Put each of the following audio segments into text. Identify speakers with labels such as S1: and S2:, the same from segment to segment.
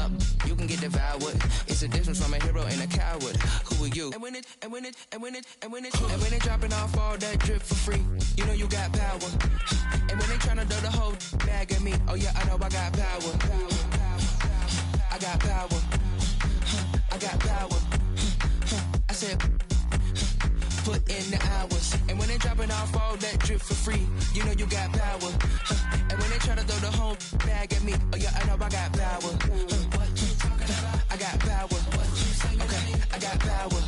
S1: up, you can get devoured. It's a difference from a hero and a coward. Who are you? And when it dropping off all that drip for free, you know you got power. And when they tryna throw the whole bag at me, oh yeah, I know I got power. I got power. I got power. I said, put in the hours. And when they dropping off all that drip for free, you know you got power. And when they try to throw the whole bag at me, oh yeah, I know I got power. I got power. Okay, I got power.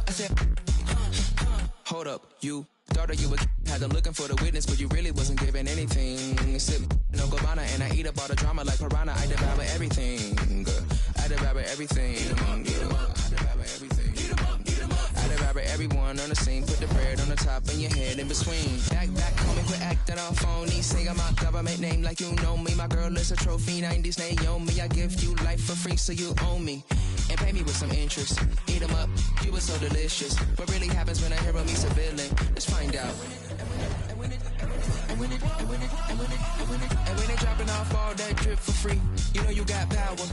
S1: I said, hold up, you thought that you would had them looking for the witness, but you really wasn't giving anything. Sip no Gabbana and I eat up all the drama like piranha. I devour everything. I devour everything. I devour everything. I devour everyone on the scene. Put the bread on the top and your head in between. Back, call me, quit acting all phony. Say I'm my government name like you know me. My girl is a trophy, 90s Naomi. I give you life for free so you own me. And pay me with some interest. Eat them up, you were so delicious. What really happens when a hero meets a villain? Let's find out. And when they dropping off all that drip for free, you know you got power.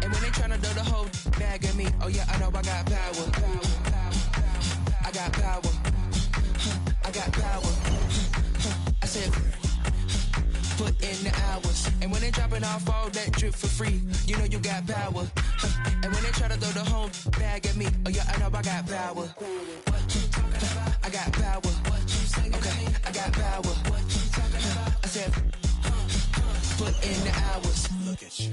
S1: And when they tryna throw the whole bag at me, oh yeah, I know I got power. I got power. I got power. I said, put in the hours. And when they dropping off all that drip for free, you know you got power. And when they try to throw the whole bag at me, oh yeah, I know I got power. I got power. Okay, I got power. I said, put in the hours. Look at you.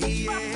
S2: Yeah.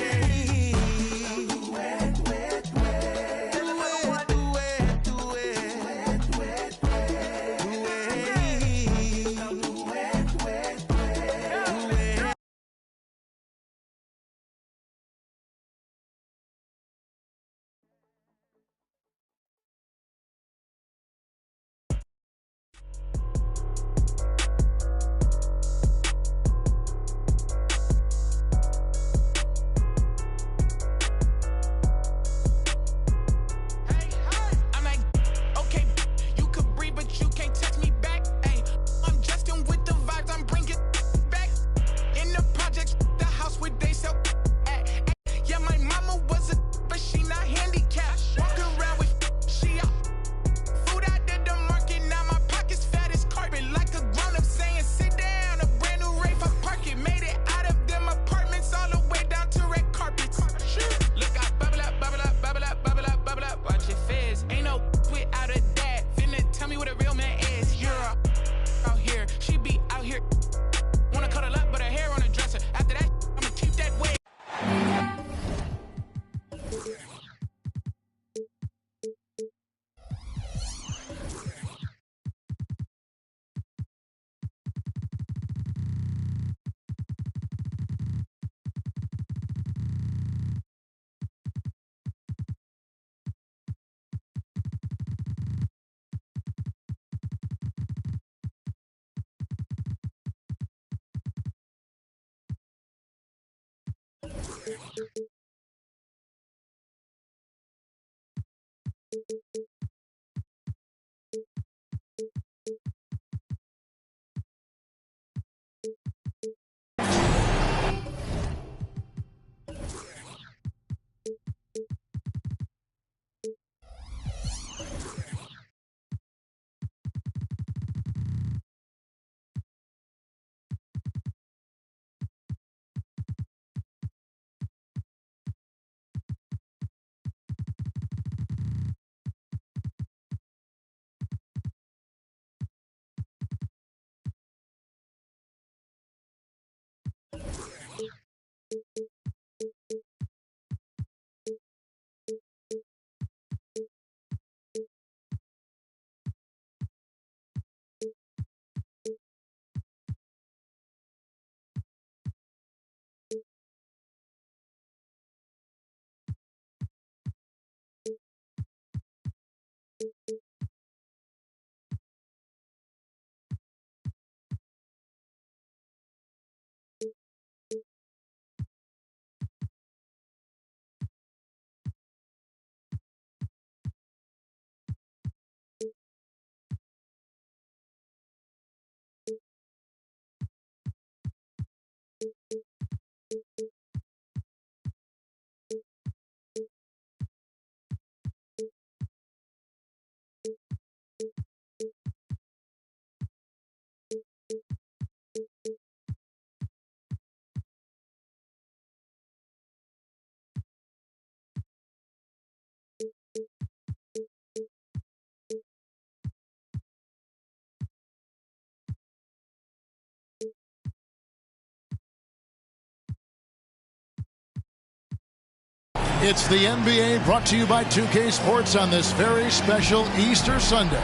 S2: It's the NBA brought to you by 2K Sports on this very special Easter Sunday.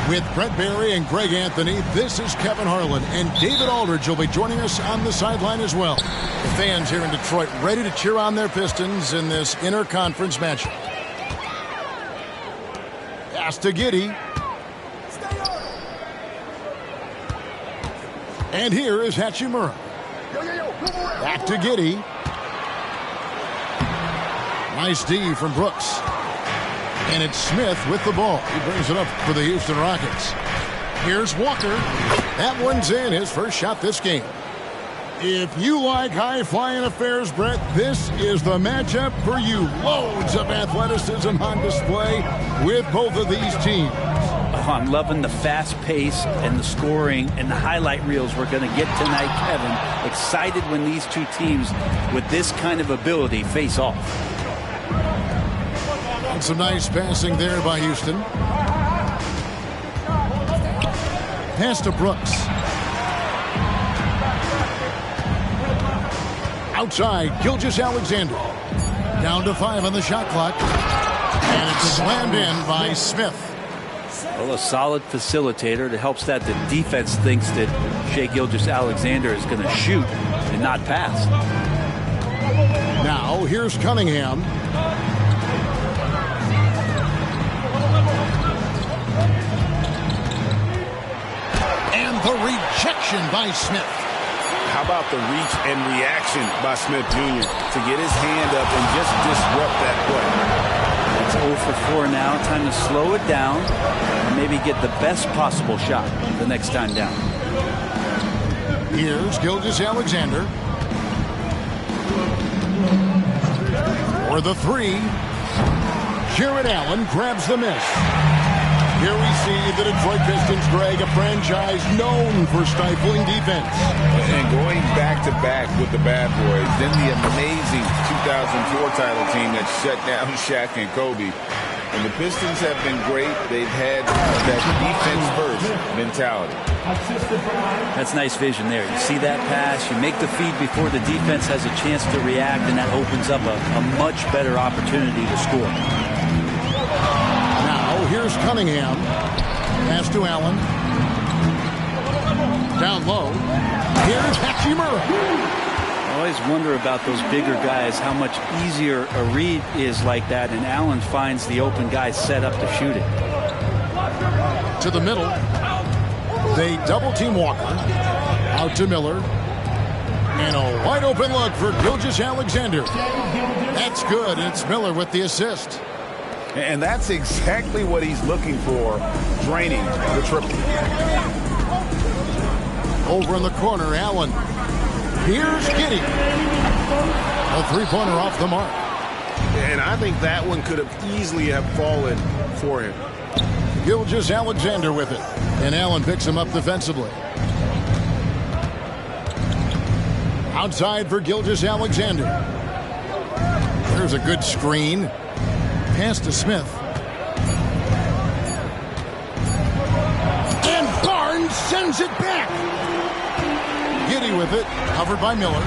S2: With Brent Barry and Greg Anthony, this is Kevin Harlan, and David Aldridge will be joining us on the sideline as well. The fans here in Detroit ready to cheer on their Pistons in this interconference matchup. Pass to Giddey. And here is Hachimura. Back to Giddey. Nice D from Brooks. And it's Smith with the ball. He brings it up for the Houston Rockets. Here's Walker. That one's in, his first shot this game. If you like high-flying affairs, Brett, this is the matchup for you. Loads of athleticism on display with both of these teams.
S3: Oh, I'm loving the fast pace and the scoring and the highlight reels we're going to get tonight, Kevin. Excited when these two teams with this kind of ability face off.
S2: And some nice passing there by Houston. Pass to Brooks. Outside, Gilgeous-Alexander. Down to 5 on the shot clock. And it's slammed in by Smith.
S3: Well, a solid facilitator that helps that the defense thinks that Shai Gilgeous-Alexander is going to shoot and not pass.
S2: Now, here's Cunningham. And the rejection by Smith.
S4: How about the reach and reaction by Smith Jr. to get his hand up and just disrupt that play?
S3: It's 0 for 4 now. Time to slow it down and maybe get the best possible shot the next time down.
S2: Here's Gilgeous-Alexander. For the 3. Jarrett Allen grabs the miss. Here we see the Detroit Pistons, Greg, a franchise known for stifling defense.
S4: And going back-to-back with the bad boys, then the amazing 2004 title team that shut down Shaq and Kobe. And the Pistons have been great. They've had that defense-first mentality.
S3: That's nice vision there. You see that pass, you make the feed before the defense has a chance to react, and that opens up a much better opportunity to score.
S2: Here's Cunningham. Pass to Allen. Down low. Here's Hachimura.
S3: I always wonder about those bigger guys, how much easier a read is like that, and Allen finds the open guy set up to shoot it.
S2: To the middle. They double-team Walker. Out to Miller. And a wide open look for Gilgeous-Alexander. That's good. It's Miller with the assist.
S4: And that's exactly what he's looking for, draining the triple.
S2: Over in the corner, Allen. Here's Giddey. A three-pointer off the mark.
S5: And I think that one could have easily have fallen for him.
S2: Gilgeous-Alexander with it. And Allen picks him up defensively. Outside for Gilgeous-Alexander. There's a good screen. Pass to Smith. And Barnes sends it back. Giddey with it. Covered by Miller.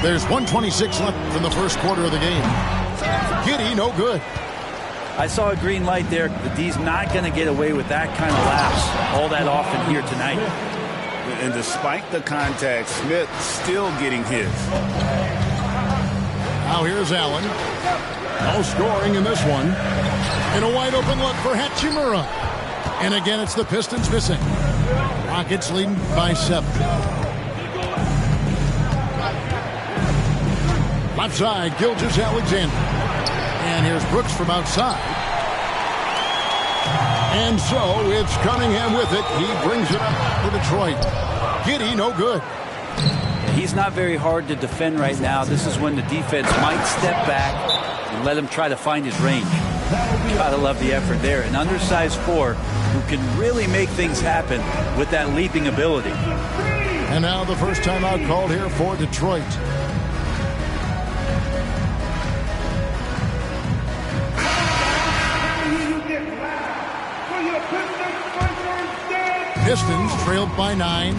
S2: There's 1:26 left in the first quarter of the game. Giddey, no good.
S3: I saw a green light there. The D's not going to get away with that kind of lapse all that often here tonight.
S4: And despite the contact, Smith still getting his.
S2: Now here's Allen. No scoring in this one. And a wide open look for Hachimura. And again, it's the Pistons missing. Rockets leading by 7. Left side, Gilgeous-Alexander. And here's Brooks from outside. And so it's Cunningham with it. He brings it up for Detroit. Giddey, no good.
S3: He's not very hard to defend right now. This is when the defense might step back and let him try to find his range. Gotta love the effort there. An undersized 4 who can really make things happen with that leaping ability.
S2: And now the first timeout called here for Detroit. Pistons trailed by 9.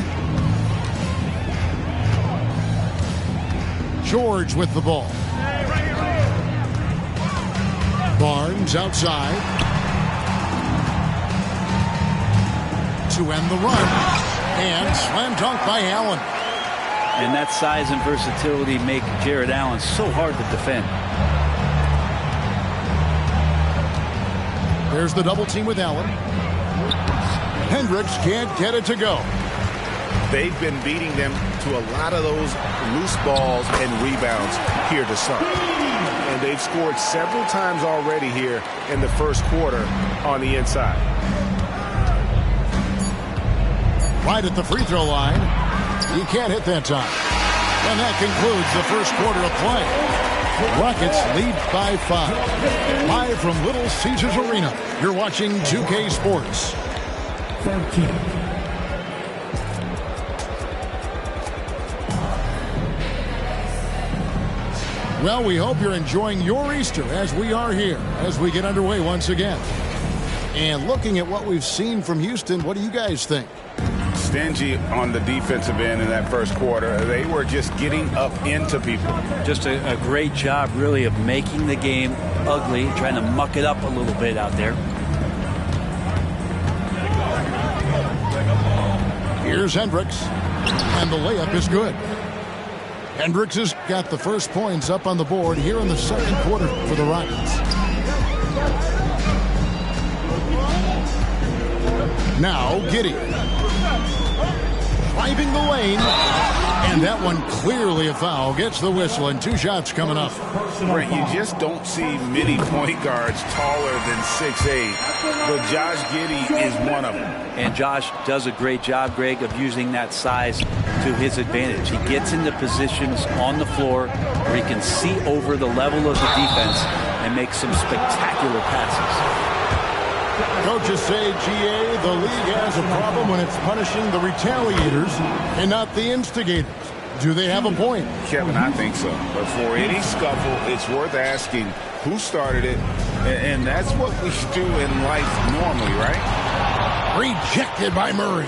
S2: George with the ball. Barnes outside. To end the run. And slam dunk by Allen.
S3: And that size and versatility make Jared Allen so hard to defend.
S2: There's the double team with Allen. Hendricks can't get it to go.
S5: They've been beating them to a lot of those loose balls and rebounds here to start. And they've scored several times already here in the first quarter on the inside.
S2: Right at the free throw line. He can't hit that time. And that concludes the first quarter of play. Rockets lead by 5. Live from Little Caesars Arena, you're watching 2K Sports. 13. Well, we hope you're enjoying your Easter as we are here as we get underway once again. And looking at what we've seen from Houston, what do you guys think?
S4: Stingy on the defensive end in that first quarter. They were just getting up into people.
S3: Just a great job, really, of making the game ugly, trying to muck it up a little bit out there.
S2: Here's Hendricks, and the layup is good. Hendricks has got the first points up on the board here in the second quarter for the Rockets. Now Giddey. Driving the lane. And that one clearly a foul. Gets the whistle and 2 shots coming up.
S4: Brent, you just don't see many point guards taller than 6'8", but Josh Giddey is one of them.
S3: And Josh does a great job, Greg, of using that size to his advantage. He gets into positions on the floor where he can see over the level of the defense and make some spectacular passes.
S2: Coaches say, GA, the league has a problem when it's punishing the retaliators and not the instigators. Do they have a point?
S4: Kevin, I think so. But for any scuffle, it's worth asking who started it, and that's what we do in life normally, right?
S2: Rejected by Murray.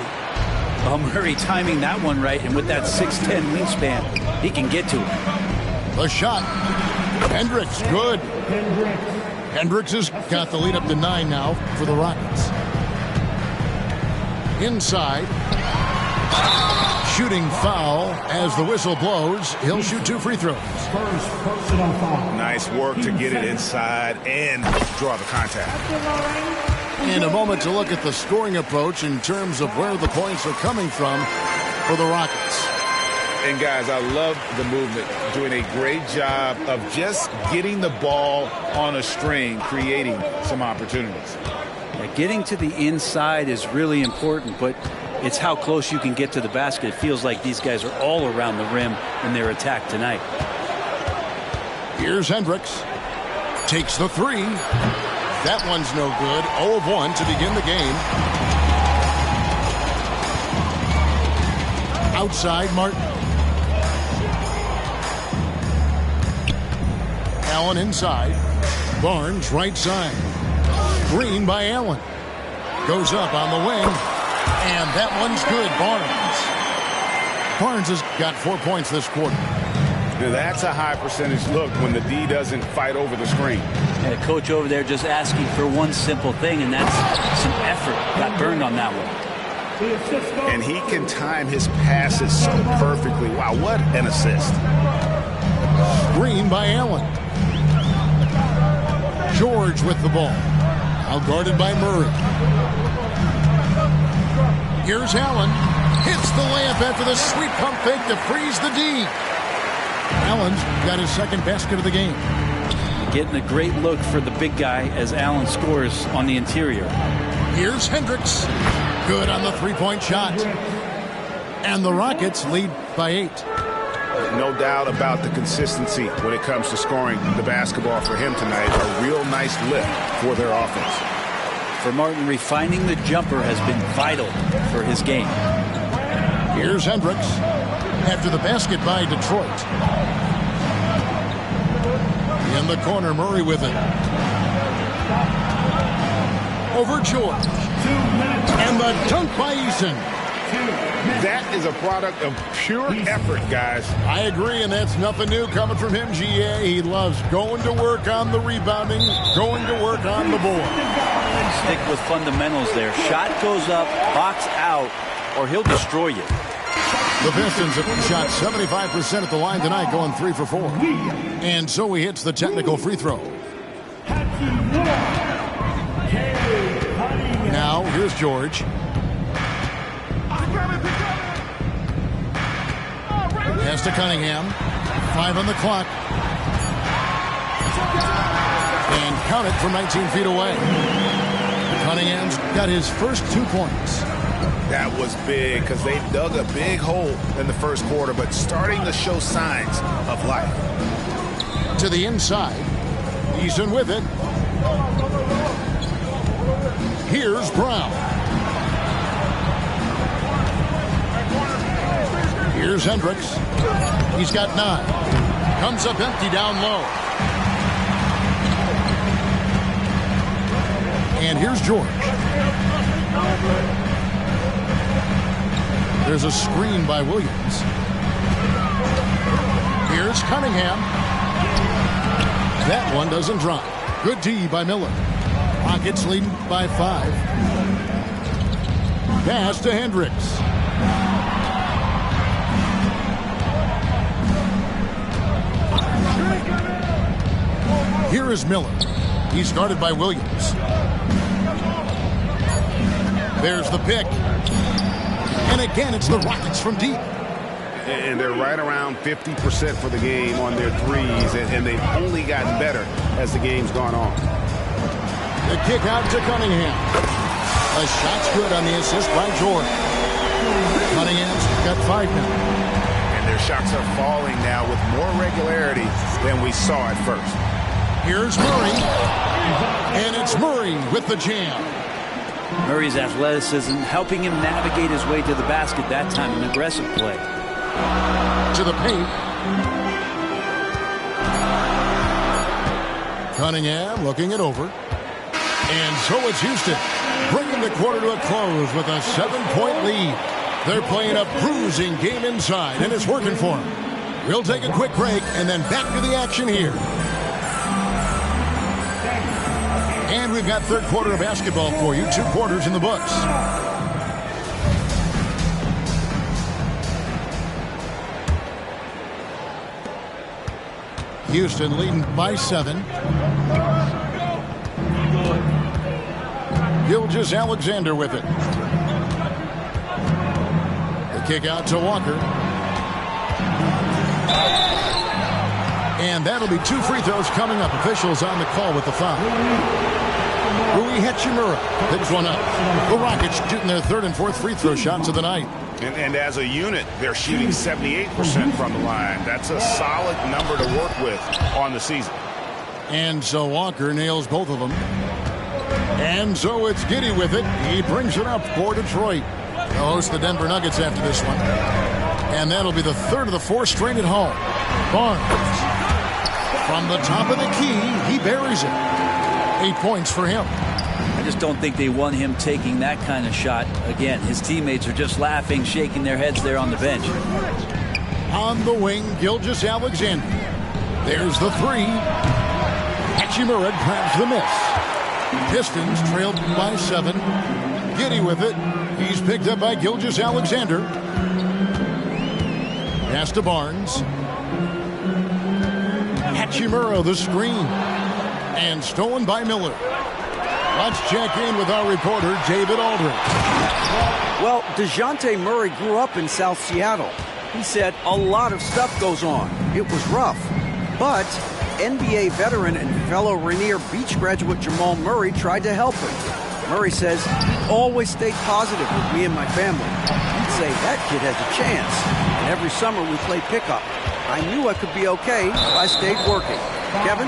S3: Oh, Murray timing that one right, and with that 6'10" wingspan, he can get to it.
S2: The shot. Hendricks, good. Hendricks has got the lead up to 9 now for the Rockets. Inside. Shooting foul as the whistle blows. He'll shoot 2 free throws.
S5: Nice work to get it inside and draw the contact.
S2: And a moment to look at the scoring approach in terms of where the points are coming from for the Rockets.
S4: And guys, I love the movement, doing a great job of just getting the ball on a string, creating some opportunities.
S3: Yeah, getting to the inside is really important, but it's how close you can get to the basket. It feels like these guys are all around the rim in their attack tonight.
S2: Here's Hendricks. Takes the three. That one's no good. 0 of 1 to begin the game. Outside, Martin. Allen inside. Barnes right side. Green by Allen. Goes up on the wing. And that one's good. Barnes has got 4 points this quarter.
S5: Now that's a high percentage look when the D doesn't fight over the screen.
S3: And a coach over there just asking for one simple thing, and that's some effort. Got burned on that one.
S5: And he can time his passes so perfectly. Wow, what an assist.
S2: Green by Allen. George with the ball. Out guarded by Murray. Here's Allen. Hits the layup after the sweep pump fake to freeze the D. Allen's got his second basket of the game.
S3: Getting a great look for the big guy as Allen scores on the interior.
S2: Here's Hendricks. Good on the three-point shot. And the Rockets lead by 8.
S5: No doubt about the consistency when it comes to scoring the basketball for him tonight. A real nice lift for their offense.
S3: For Martin, refining the jumper has been vital for his game.
S2: Here's Hendricks after the basket by Detroit. In the corner, Murray with it. Over George. And the dunk by Eason.
S5: That is a product of pure effort, guys.
S2: I agree, and that's nothing new coming from him, GA. He loves going to work on the rebounding, going to work on the board.
S3: Stick with fundamentals there. Shot goes up, box out, or he'll destroy you.
S2: The Pistons have shot 75% at the line tonight, going 3 for 4. And so he hits the technical free throw. Now, here's George. Pass to Cunningham. 5 on the clock. And count it from 19 feet away. Cunningham's got his first 2 points.
S5: That was big because they dug a big hole in the first quarter, but starting to show signs of life.
S2: To the inside. Eason with it. Here's Brown. Here's Hendricks. He's got 9. Comes up empty down low. And here's George. There's a screen by Williams. Here's Cunningham. That one doesn't drop. Good D by Miller. Rockets leading by 5. Pass to Hendricks. Here is Miller. He's guarded by Williams. There's the pick. And again, it's the Rockets from deep.
S5: And they're right around 50% for the game on their threes, and they've only gotten better as the game's gone on.
S2: The kick out to Cunningham. A shot's good on the assist by George. Cunningham's got 5 now.
S5: And their shots are falling now with more regularity than we saw at first.
S2: Here's Murray. And it's Murray with the jam.
S3: Murray's athleticism helping him navigate his way to the basket that time, an aggressive play.
S2: To the paint. Cunningham looking it over. And so it's Houston, bringing the quarter to a close with a 7-point lead. They're playing a bruising game inside, and it's working for them. We'll take a quick break and then back to the action here. And we've got third quarter of basketball for you. 2 quarters in the books. Houston leading by 7. Gilgeous-Alexander with it. The kick out to Walker. And that'll be 2 free throws coming up. Officials on the call with the foul. Rui Hachimura picks one up. The Rockets shooting their 3rd and 4th free throw shots of the night.
S5: And as a unit, they're shooting 78% from the line. That's a solid number to work with on the season.
S2: And so Walker nails both of them. And so it's Giddey with it. He brings it up for Detroit. They'll host the Denver Nuggets after this one. And that'll be the 3rd of the 4 straight at home. Barnes. From the top of the key, he buries it. 8 points for him.
S3: I just don't think they want him taking that kind of shot. Again, his teammates are just laughing, shaking their heads there on the bench.
S2: On the wing, Gilgeous-Alexander. There's the 3. Hachimura grabs the miss. Pistons trailed by 7. Giddey with it. He's picked up by Gilgeous-Alexander. Pass to Barnes. Hachimura the screen. And stolen by Miller. Let's check in with our reporter, David Aldridge.
S6: Well, DeJounte Murray grew up in South Seattle. He said a lot of stuff goes on. It was rough. But NBA veteran and fellow Rainier Beach graduate Jamal Murray tried to help him. Murray says, he always stayed positive with me and my family. He'd say, that kid has a chance. And every summer we play pickup. I knew I could be okay if I stayed working. Kevin?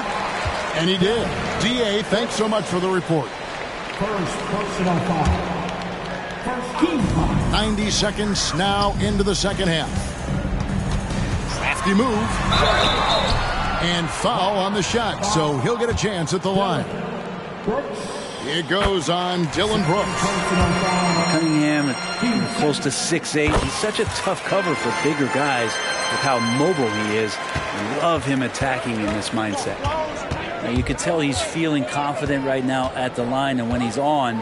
S2: And he did. D.A., thanks so much for the report.
S7: First personal foul. First team foul.
S2: 90 seconds now into the second half. Crafty move. And foul on the shot, so he'll get a chance at the line. It goes on Dylan Brooks.
S3: Cunningham, close to 6'8". He's such a tough cover for bigger guys with how mobile he is. I love him attacking in this mindset. Now, you can tell he's feeling confident right now at the line, and when he's on,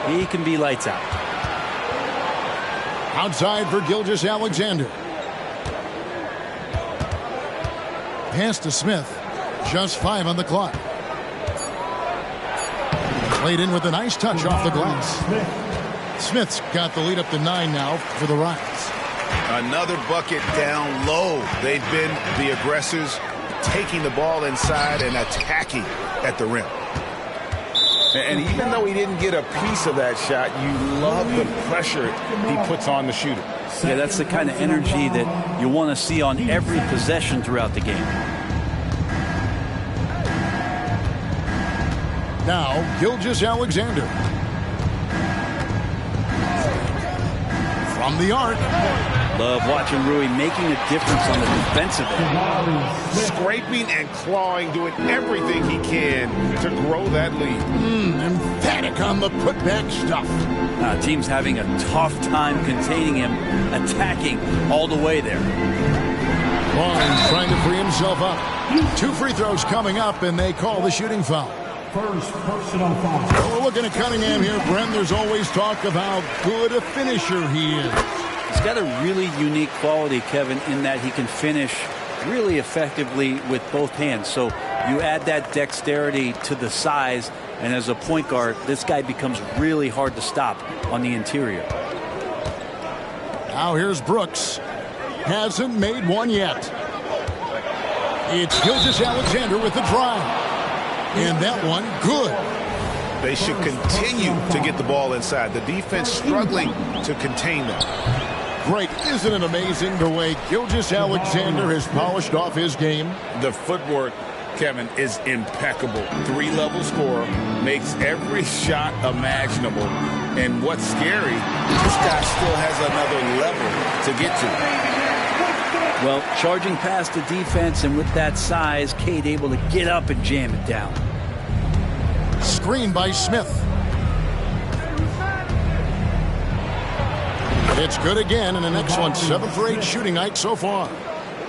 S3: he can be lights out.
S2: Outside for Gilgeous-Alexander. Pass to Smith. Just 5 on the clock. Played in with a nice touch off the glass. Smith's got the lead up to 9 now for the Rockets.
S5: Another bucket down low. They've been the aggressors, taking the ball inside and attacking at the rim. And even though he didn't get a piece of that shot, you love the pressure he puts on the shooter.
S3: Yeah, that's the kind of energy that you want to see on every possession throughout the game.
S2: Now, Gilgeous-Alexander. From the arc.
S3: Love watching Rui making a difference on the defensive end.
S5: Scraping and clawing, doing everything he can to grow that lead.
S2: Emphatic on the putback stuff.
S3: Team's having a tough time containing him, attacking all the way there.
S2: Barnes trying to free himself up. 2 free throws coming up, and they call the shooting foul.
S7: First personal foul.
S2: We're looking at Cunningham here, Brent. There's always talk of how good a finisher he is.
S3: He's got a really unique quality, Kevin, in that he can finish really effectively with both hands. So you add that dexterity to the size, and as a point guard, this guy becomes really hard to stop on the interior.
S2: Now here's Brooks. Hasn't made one yet. It's Gilgeous-Alexander with the drive. And that one, good.
S5: They should continue to get the ball inside. The defense struggling to contain them.
S2: Great. Isn't it amazing the way Gilgeous-Alexander has polished off his game?
S4: The footwork, Kevin, is impeccable. 3-level scorer, makes every shot imaginable. And what's scary, this guy still has another level to get to.
S3: Well, charging past the defense, and with that size, Cade able to get up and jam it down.
S2: Screen by Smith. It's good again, and the next one, 7 for 8 shooting night so far.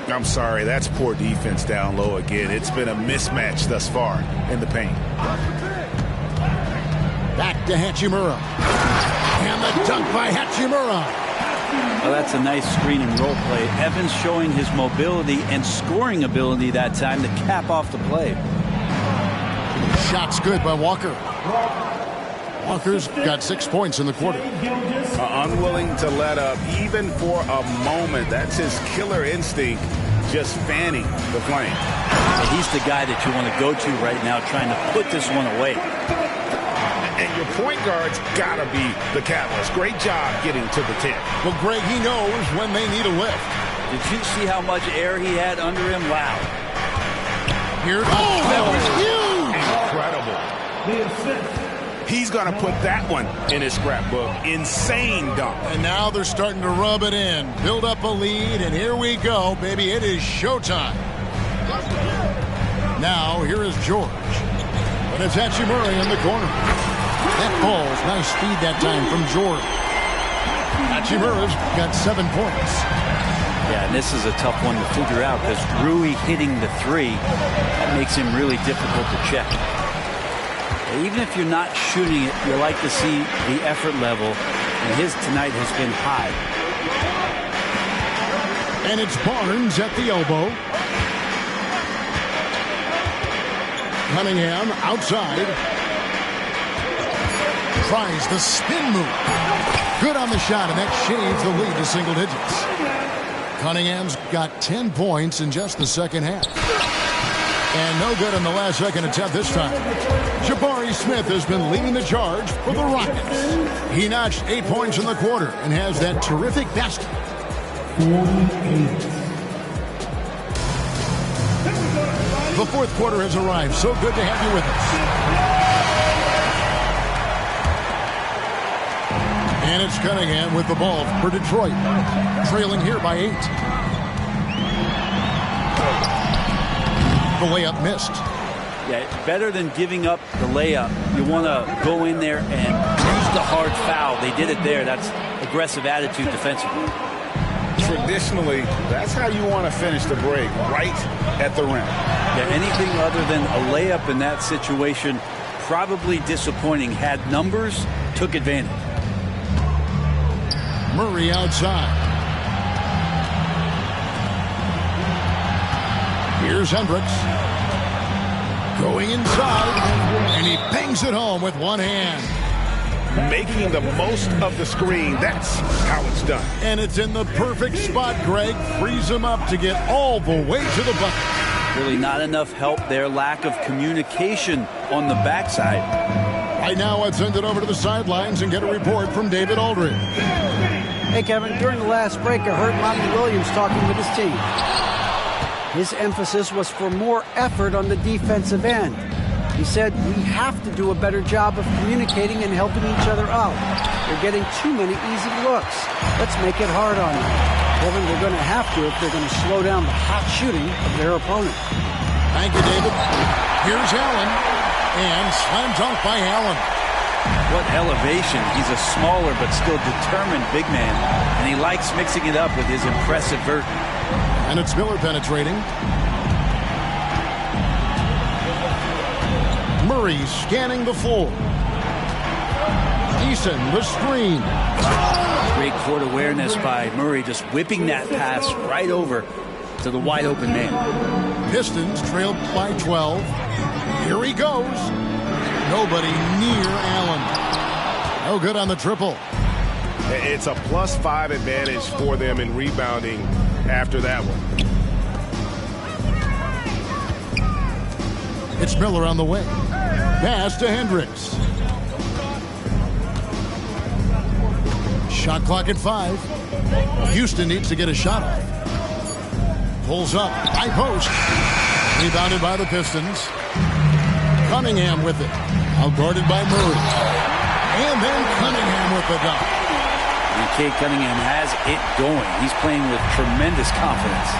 S5: I'm sorry, that's poor defense down low again. It's been a mismatch thus far in the paint.
S2: Back to Hachimura. And the dunk by Hachimura.
S3: Well, that's a nice screen and roll play. Evans showing his mobility and scoring ability that time to cap off the play.
S2: Shot's good by Walker. Walker's got 6 points in the quarter.
S5: Unwilling to let up even for a moment. That's his killer instinct, just fanning the flame.
S3: And he's the guy that you want to go to right now, trying to put this one away.
S5: And your point guard's got to be the catalyst. Great job getting to the tip.
S2: Well, Greg, he knows when they need a lift.
S3: Did you see how much air he had under him? Wow.
S2: Here, that was huge.
S5: Incredible. He's going to put that one in his scrapbook. Insane dunk.
S2: And now they're starting to rub it in, build up a lead, and here we go, baby. It is showtime. Now, here is George. But it's Hachimura in the corner. That ball's nice speed that time from George. Hachimura's got 7 points.
S3: Yeah, and this is a tough one to figure out because Rui hitting the three, that makes him really difficult to check. Even if you're not shooting it, you like to see the effort level, and his tonight has been high.
S2: And it's Barnes at the elbow. Cunningham outside. Tries the spin move. Good on the shot, and that shaves the lead to single digits. Cunningham's got 10 points in just the second half. And no good in the last second attempt this time. Jabari Smith has been leading the charge for the Rockets. He notched 8 points in the quarter and has that terrific basket.
S7: 48.
S2: The fourth quarter has arrived. So good to have you with us. And it's Cunningham with the ball for Detroit. Trailing here by 8. The layup missed.
S3: Yeah, better than giving up the layup. You want to go in there and use the hard foul. They did it there. That's aggressive attitude defensively.
S5: Traditionally, that's how you want to finish the break, right at the rim.
S3: Yeah, anything other than a layup in that situation, probably disappointing. Had numbers, took advantage.
S2: Murray outside. Here's Hendricks. Going inside, and he bangs it home with one hand.
S5: Making the most of the screen. That's how it's done.
S2: And it's in the perfect spot, Greg. Frees him up to get all the way to the bucket.
S3: Really not enough help there. Lack of communication on the backside.
S2: Right now, let's send it over to the sidelines and get a report from David Aldridge.
S6: Hey, Kevin, during the last break, I heard Monty Williams talking with his team. His emphasis was for more effort on the defensive end. He said, we have to do a better job of communicating and helping each other out. They're getting too many easy looks. Let's make it hard on them. Kevin, they're going to have to if they're going to slow down the hot shooting of their opponent.
S2: Thank you, David. Here's Allen. And slam dunk by Allen.
S3: What elevation. He's a smaller but still determined big man. And he likes mixing it up with his impressive vert.
S2: And it's Miller penetrating. Murray scanning the floor. Eason, the screen.
S3: Great court awareness by Murray, just whipping that pass right over to the wide open man.
S2: Pistons trailed by 12. Here he goes. Nobody near Allen. No good on the triple.
S5: It's a +5 advantage for them in rebounding after that one.
S2: It's Miller on the wing. Pass to Hendricks. Shot clock at 5. Houston needs to get a shot off. Pulls up. High post. Rebounded by the Pistons. Cunningham with it. Outguarded by Murray. And then Cunningham with the dunk.
S3: And Cade Cunningham has it going. He's playing with tremendous confidence.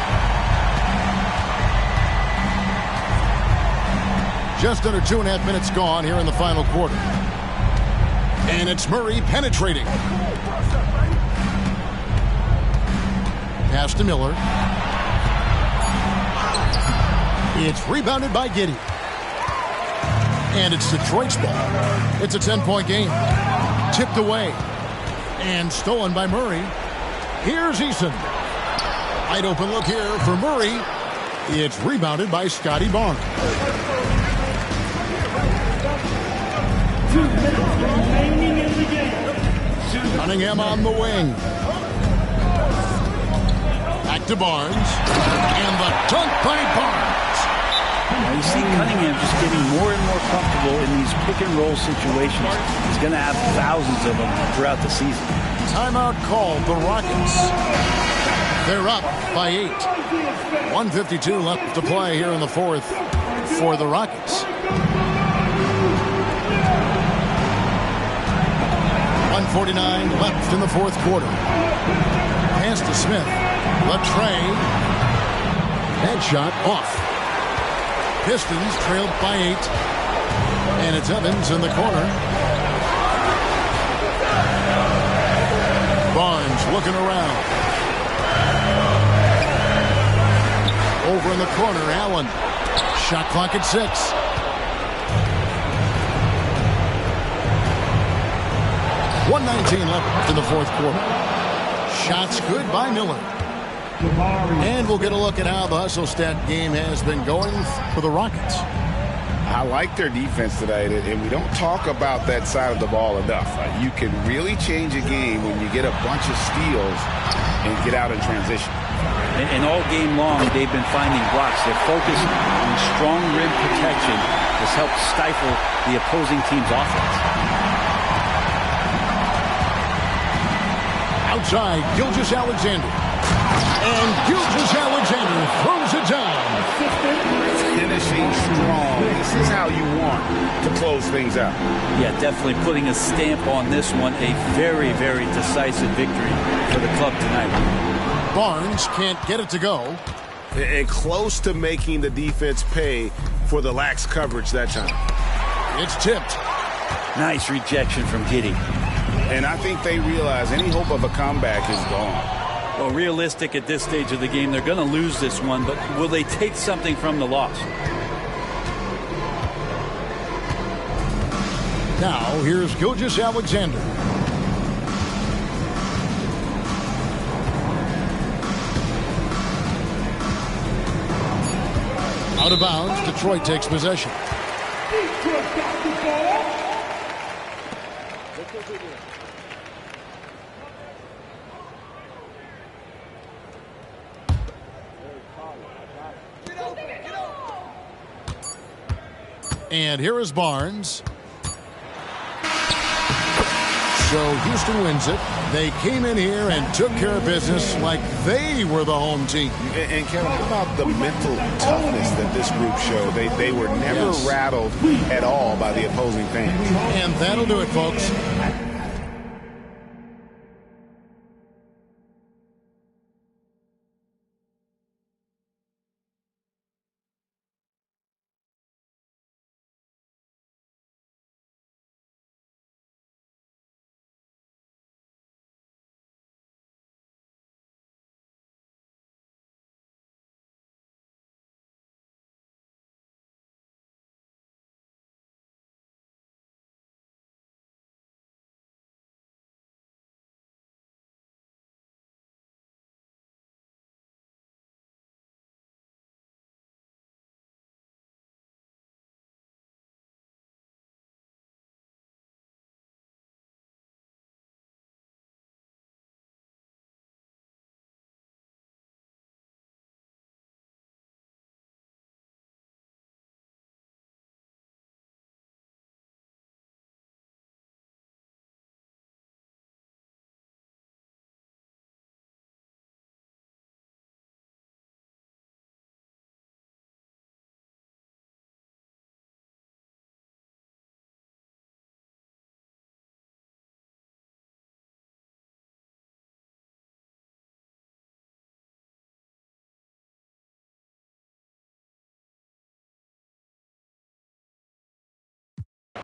S2: Just under 2.5 minutes gone here in the final quarter. And it's Murray penetrating. Pass to Miller. It's rebounded by Giddey. And it's Detroit's ball. It's a 10-point game. Tipped away. And stolen by Murray. Here's Eason. Wide open look here for Murray. It's rebounded by Scotty Barnes.
S7: 2 minutes remaining in the game.
S2: Cunningham on the wing. Back to Barnes. And the dunk by Barnes.
S3: Now you see Cunningham just getting more and more comfortable in these pick-and-roll situations. He's going to have thousands of them throughout the season.
S2: Timeout called the Rockets. They're up by 8. 1:52 left to play here in the fourth for the Rockets. 1:49 left in the fourth quarter. Pass to Smith. Latrey. That shot off. Pistons trailed by 8. And it's Evans in the corner. Barnes looking around. Over in the corner, Allen. Shot clock at 6. .119 left in the fourth quarter. Shots good by Miller. And we'll get a look at how the hustle stat game has been going for the Rockets.
S4: I like their defense tonight, and we don't talk about that side of the ball enough. You can really change a game when you get a bunch of steals and get out in transition.
S3: And all game long, they've been finding blocks. Their focus on strong rim protection has helped stifle the opposing team's offense.
S2: Outside, Gilgeous-Alexander. And Gilgeous-Alexander throws it down.
S4: Finishing strong. This is how you want to close things out.
S3: Yeah, definitely putting a stamp on this one. A very, very decisive victory for the club tonight.
S2: Barnes can't get it to go.
S5: And close to making the defense pay for the lax coverage that time.
S2: It's tipped.
S3: Nice rejection from Giddey.
S4: And I think they realize any hope of a comeback is gone.
S3: Well, realistic at this stage of the game, they're going to lose this one, but will they take something from the loss?
S2: Now, here's Gilgeous-Alexander. Out of bounds, Detroit takes possession. And here is Barnes. So Houston wins it. They came in here and took care of business like they were the home team.
S5: And Kevin, how about the mental toughness that this group showed? They were never rattled at all by the opposing fans.
S2: And that'll do it, folks.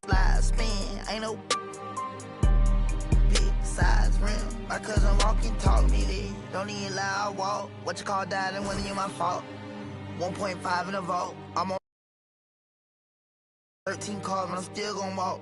S8: Slide, spin, ain't no big size rim. My cousin walking, talk me this. Don't need loud walk. What you call that? And wasn't you my fault? 1.5 in the vault. I'm on 13 calls, but I'm still gonna walk.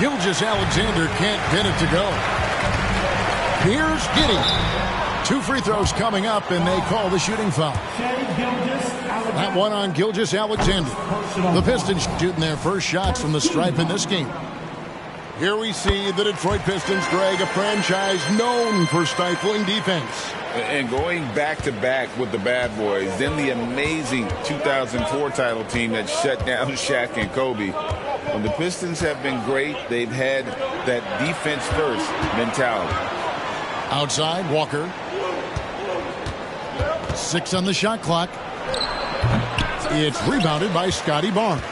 S2: Gilgeous-Alexander can't get it to go. Here's Giddey. 2 free throws coming up, and they call the shooting foul. That one on Gilgeous-Alexander. The Pistons shooting their first shots from the stripe in this game. Here we see the Detroit Pistons, Greg, a franchise known for stifling defense.
S4: And going back-to-back with the bad boys, then the amazing 2004 title team that shut down Shaq and Kobe. When the Pistons have been great, they've had that defense-first mentality.
S2: Outside, Walker. 6 on the shot clock. It's rebounded by Scotty Barnes.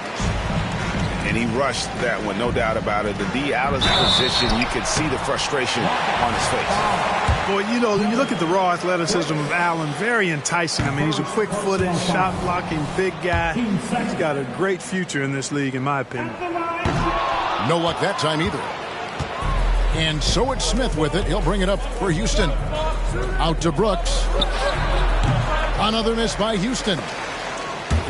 S5: And he rushed that one, no doubt about it. The D out of position, you could see the frustration on his face.
S9: Boy, you know, when you look at the raw athleticism of Allen, very enticing. I mean, he's a quick-footed, shot-blocking, big guy. He's got a great future in this league, in my opinion.
S2: No luck that time either. And so it's Smith with it. He'll bring it up for Houston. Out to Brooks. Another miss by Houston.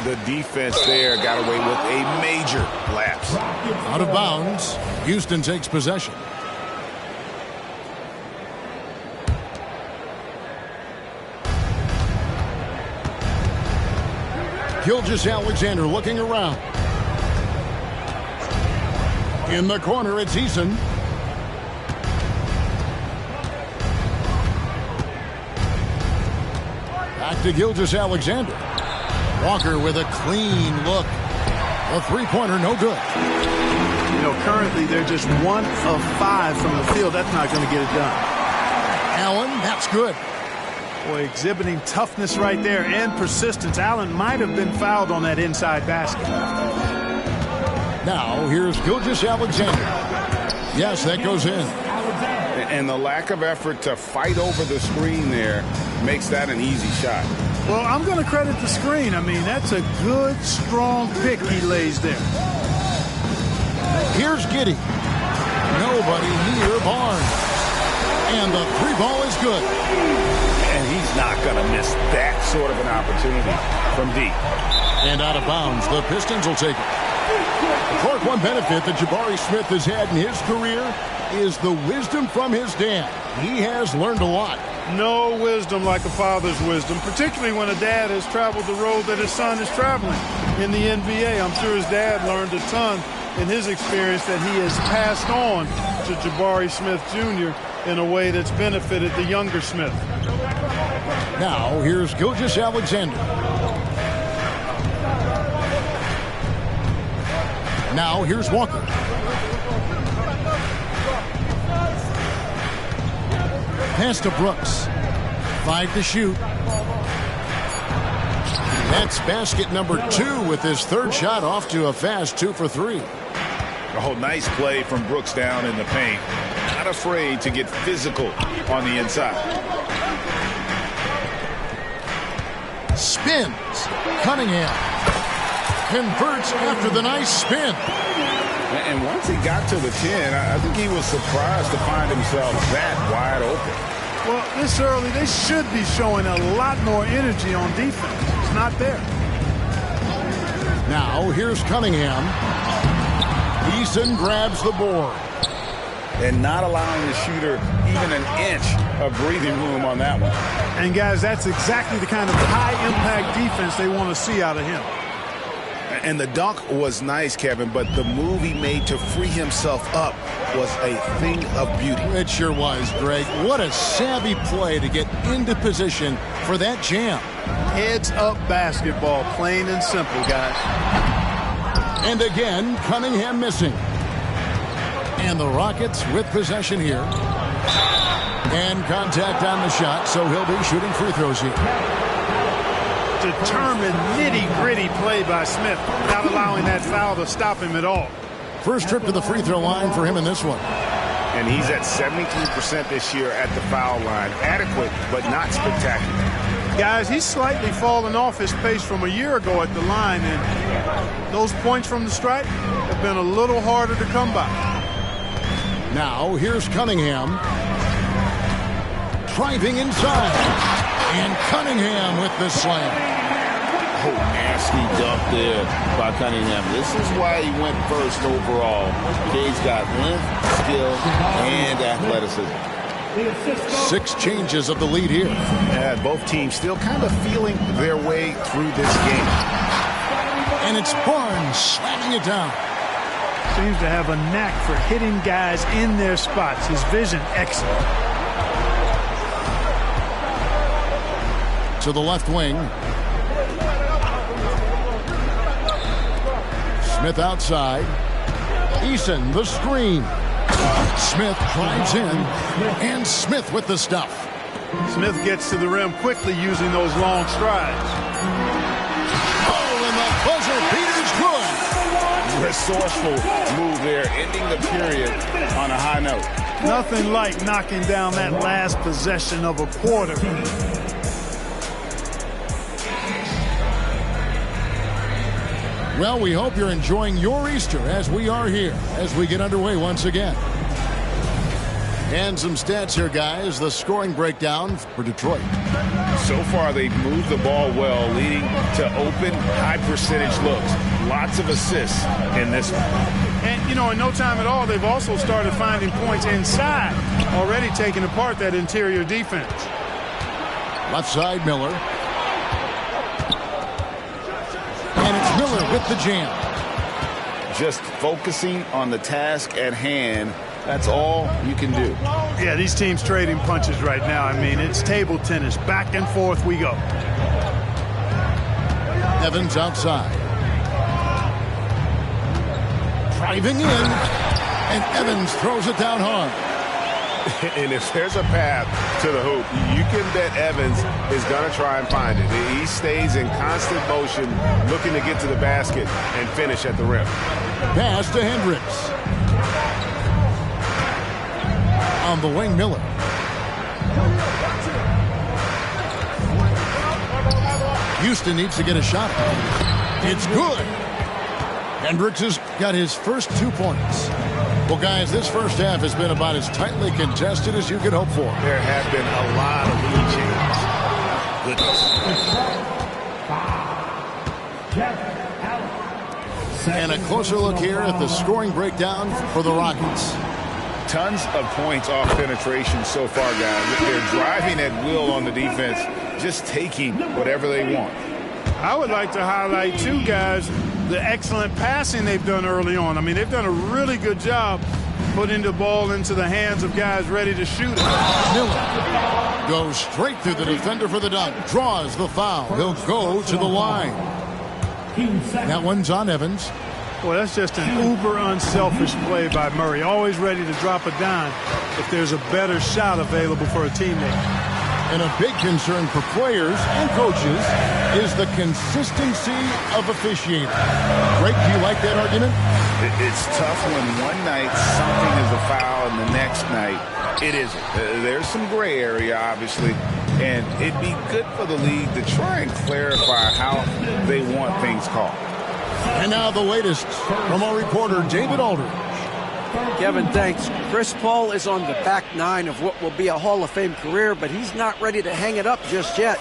S5: The defense there got away with a major lapse.
S2: Out of bounds. Houston takes possession. Gilgeous-Alexander looking around. In the corner, it's Eason. Back to Gilgeous-Alexander. Walker with a clean look. A three-pointer, no good.
S9: You know, currently they're just 1 of 5 from the field. That's not going to get it done.
S2: Allen, that's good.
S9: Boy, exhibiting toughness right there and persistence. Allen might have been fouled on that inside basket.
S2: Now, here's Gilgeous-Alexander. Yes, that goes in.
S4: And the lack of effort to fight over the screen there makes that an easy shot.
S9: Well, I'm going to credit the screen. I mean, that's a good, strong pick he lays there.
S2: Here's Giddey. Nobody near Barnes. And the 3-ball is good.
S5: And he's not going to miss that sort of an opportunity from deep.
S2: And out of bounds, the Pistons will take it. The Clark, one benefit that Jabari Smith has had in his career is the wisdom from his dad. He has learned a lot.
S9: No wisdom like a father's wisdom, particularly when a dad has traveled the road that his son is traveling in the NBA. I'm sure his dad learned a ton in his experience that he has passed on to Jabari Smith Jr. in a way that's benefited the younger Smith.
S2: Now, here's Gilgeous-Alexander. Now, here's Walker. Pass to Brooks. 5 to shoot. That's basket number 2 with his third shot off to a fast 2 for 3.
S5: Oh, nice play from Brooks down in the paint. Not afraid to get physical on the inside.
S2: Spins. Cunningham converts after the nice spin.
S4: And once he got to the 10, I think he was surprised to find himself that wide open.
S9: Well, this early, they should be showing a lot more energy on defense. It's not there.
S2: Now, here's Cunningham. Eason grabs the board.
S4: And not allowing the shooter even an inch of breathing room on that one.
S9: And, guys, that's exactly the kind of high-impact defense they want to see out of him.
S5: And the dunk was nice, Kevin, but the move he made to free himself up was a thing of beauty.
S2: It sure was, Greg. What a savvy play to get into position for that jam.
S9: Heads-up basketball, plain and simple, guys.
S2: And again, Cunningham missing. And the Rockets with possession here. And contact on the shot, so he'll be shooting free throws here.
S9: Determined, nitty-gritty play by Smith, not allowing that foul to stop him at all.
S2: First trip to the free throw line for him in this one.
S5: And he's at 73% this year at the foul line. Adequate, but not spectacular.
S9: Guys, he's slightly fallen off his pace from a year ago at the line, and those points from the stripe have been a little harder to come by.
S2: Now, here's Cunningham. Driving inside. And Cunningham with the slam.
S4: Oh, nasty dump there by Cunningham. This is why he went first overall. He's got length, skill, and athleticism.
S2: 6 changes of the lead here.
S5: And both teams still kind of feeling their way through this game.
S2: And it's Barnes slamming it down.
S9: Seems to have a knack for hitting guys in their spots. His vision excellent.
S2: To the left wing. Smith outside. Eason, the screen. Smith drives in, and Smith with the stuff.
S9: Smith gets to the rim quickly using those long strides.
S2: Oh, and the buzzer beater's good.
S4: Resourceful move there, ending the period on a high note.
S9: Nothing like knocking down that last possession of a quarter.
S2: Well, we hope you're enjoying your Easter as we are here as we get underway once again. And some stats here, guys. The scoring breakdown for Detroit.
S4: So far, they've moved the ball well, leading to open, high-percentage looks. Lots of assists in this one.
S9: And, you know, in no time at all, they've also started finding points inside, already taking apart that interior defense.
S2: Left side, Miller. And it's Miller with the jam.
S4: Just focusing on the task at hand. That's all you can do.
S9: Yeah, these teams trading punches right now. I mean, it's table tennis. Back and forth we go.
S2: Evans outside. Driving in. And Evans throws it down hard.
S5: And if there's a path to the hoop, you can bet Evans is going to try and find it. He stays in constant motion, looking to get to the basket and finish at the rim.
S2: Pass to Hendricks. On the wing, Miller. Houston needs to get a shot. It's good. Hendricks has got his first 2 points. Well, guys, this first half has been about as tightly contested as you could hope for.
S5: There have been a lot of lead changes.
S2: And a closer look here at the scoring breakdown for the Rockets.
S4: Tons of points off penetration so far, guys. They're driving at will on the defense, just taking whatever they want.
S9: I would like to highlight, too, guys, the excellent passing they've done early on. I mean, they've done a really good job putting the ball into the hands of guys ready to shoot it.
S2: Miller goes straight through the defender for the dunk. Draws the foul. He'll go to the line. That one's on Evans.
S9: Well, that's just an uber unselfish play by Murray. Always ready to drop a dime if there's a better shot available for a teammate.
S2: And a big concern for players and coaches is the consistency of officiating. Greg, do you like that argument?
S4: It's tough when one night something is a foul and the next night it isn't. There's some gray area, obviously, and it'd be good for the league to try and clarify how they want things called.
S2: And now the latest from our reporter, David Aldridge.
S6: Kevin, thanks. Chris Paul is on the back nine of what will be a Hall of Fame career, but he's not ready to hang it up just yet.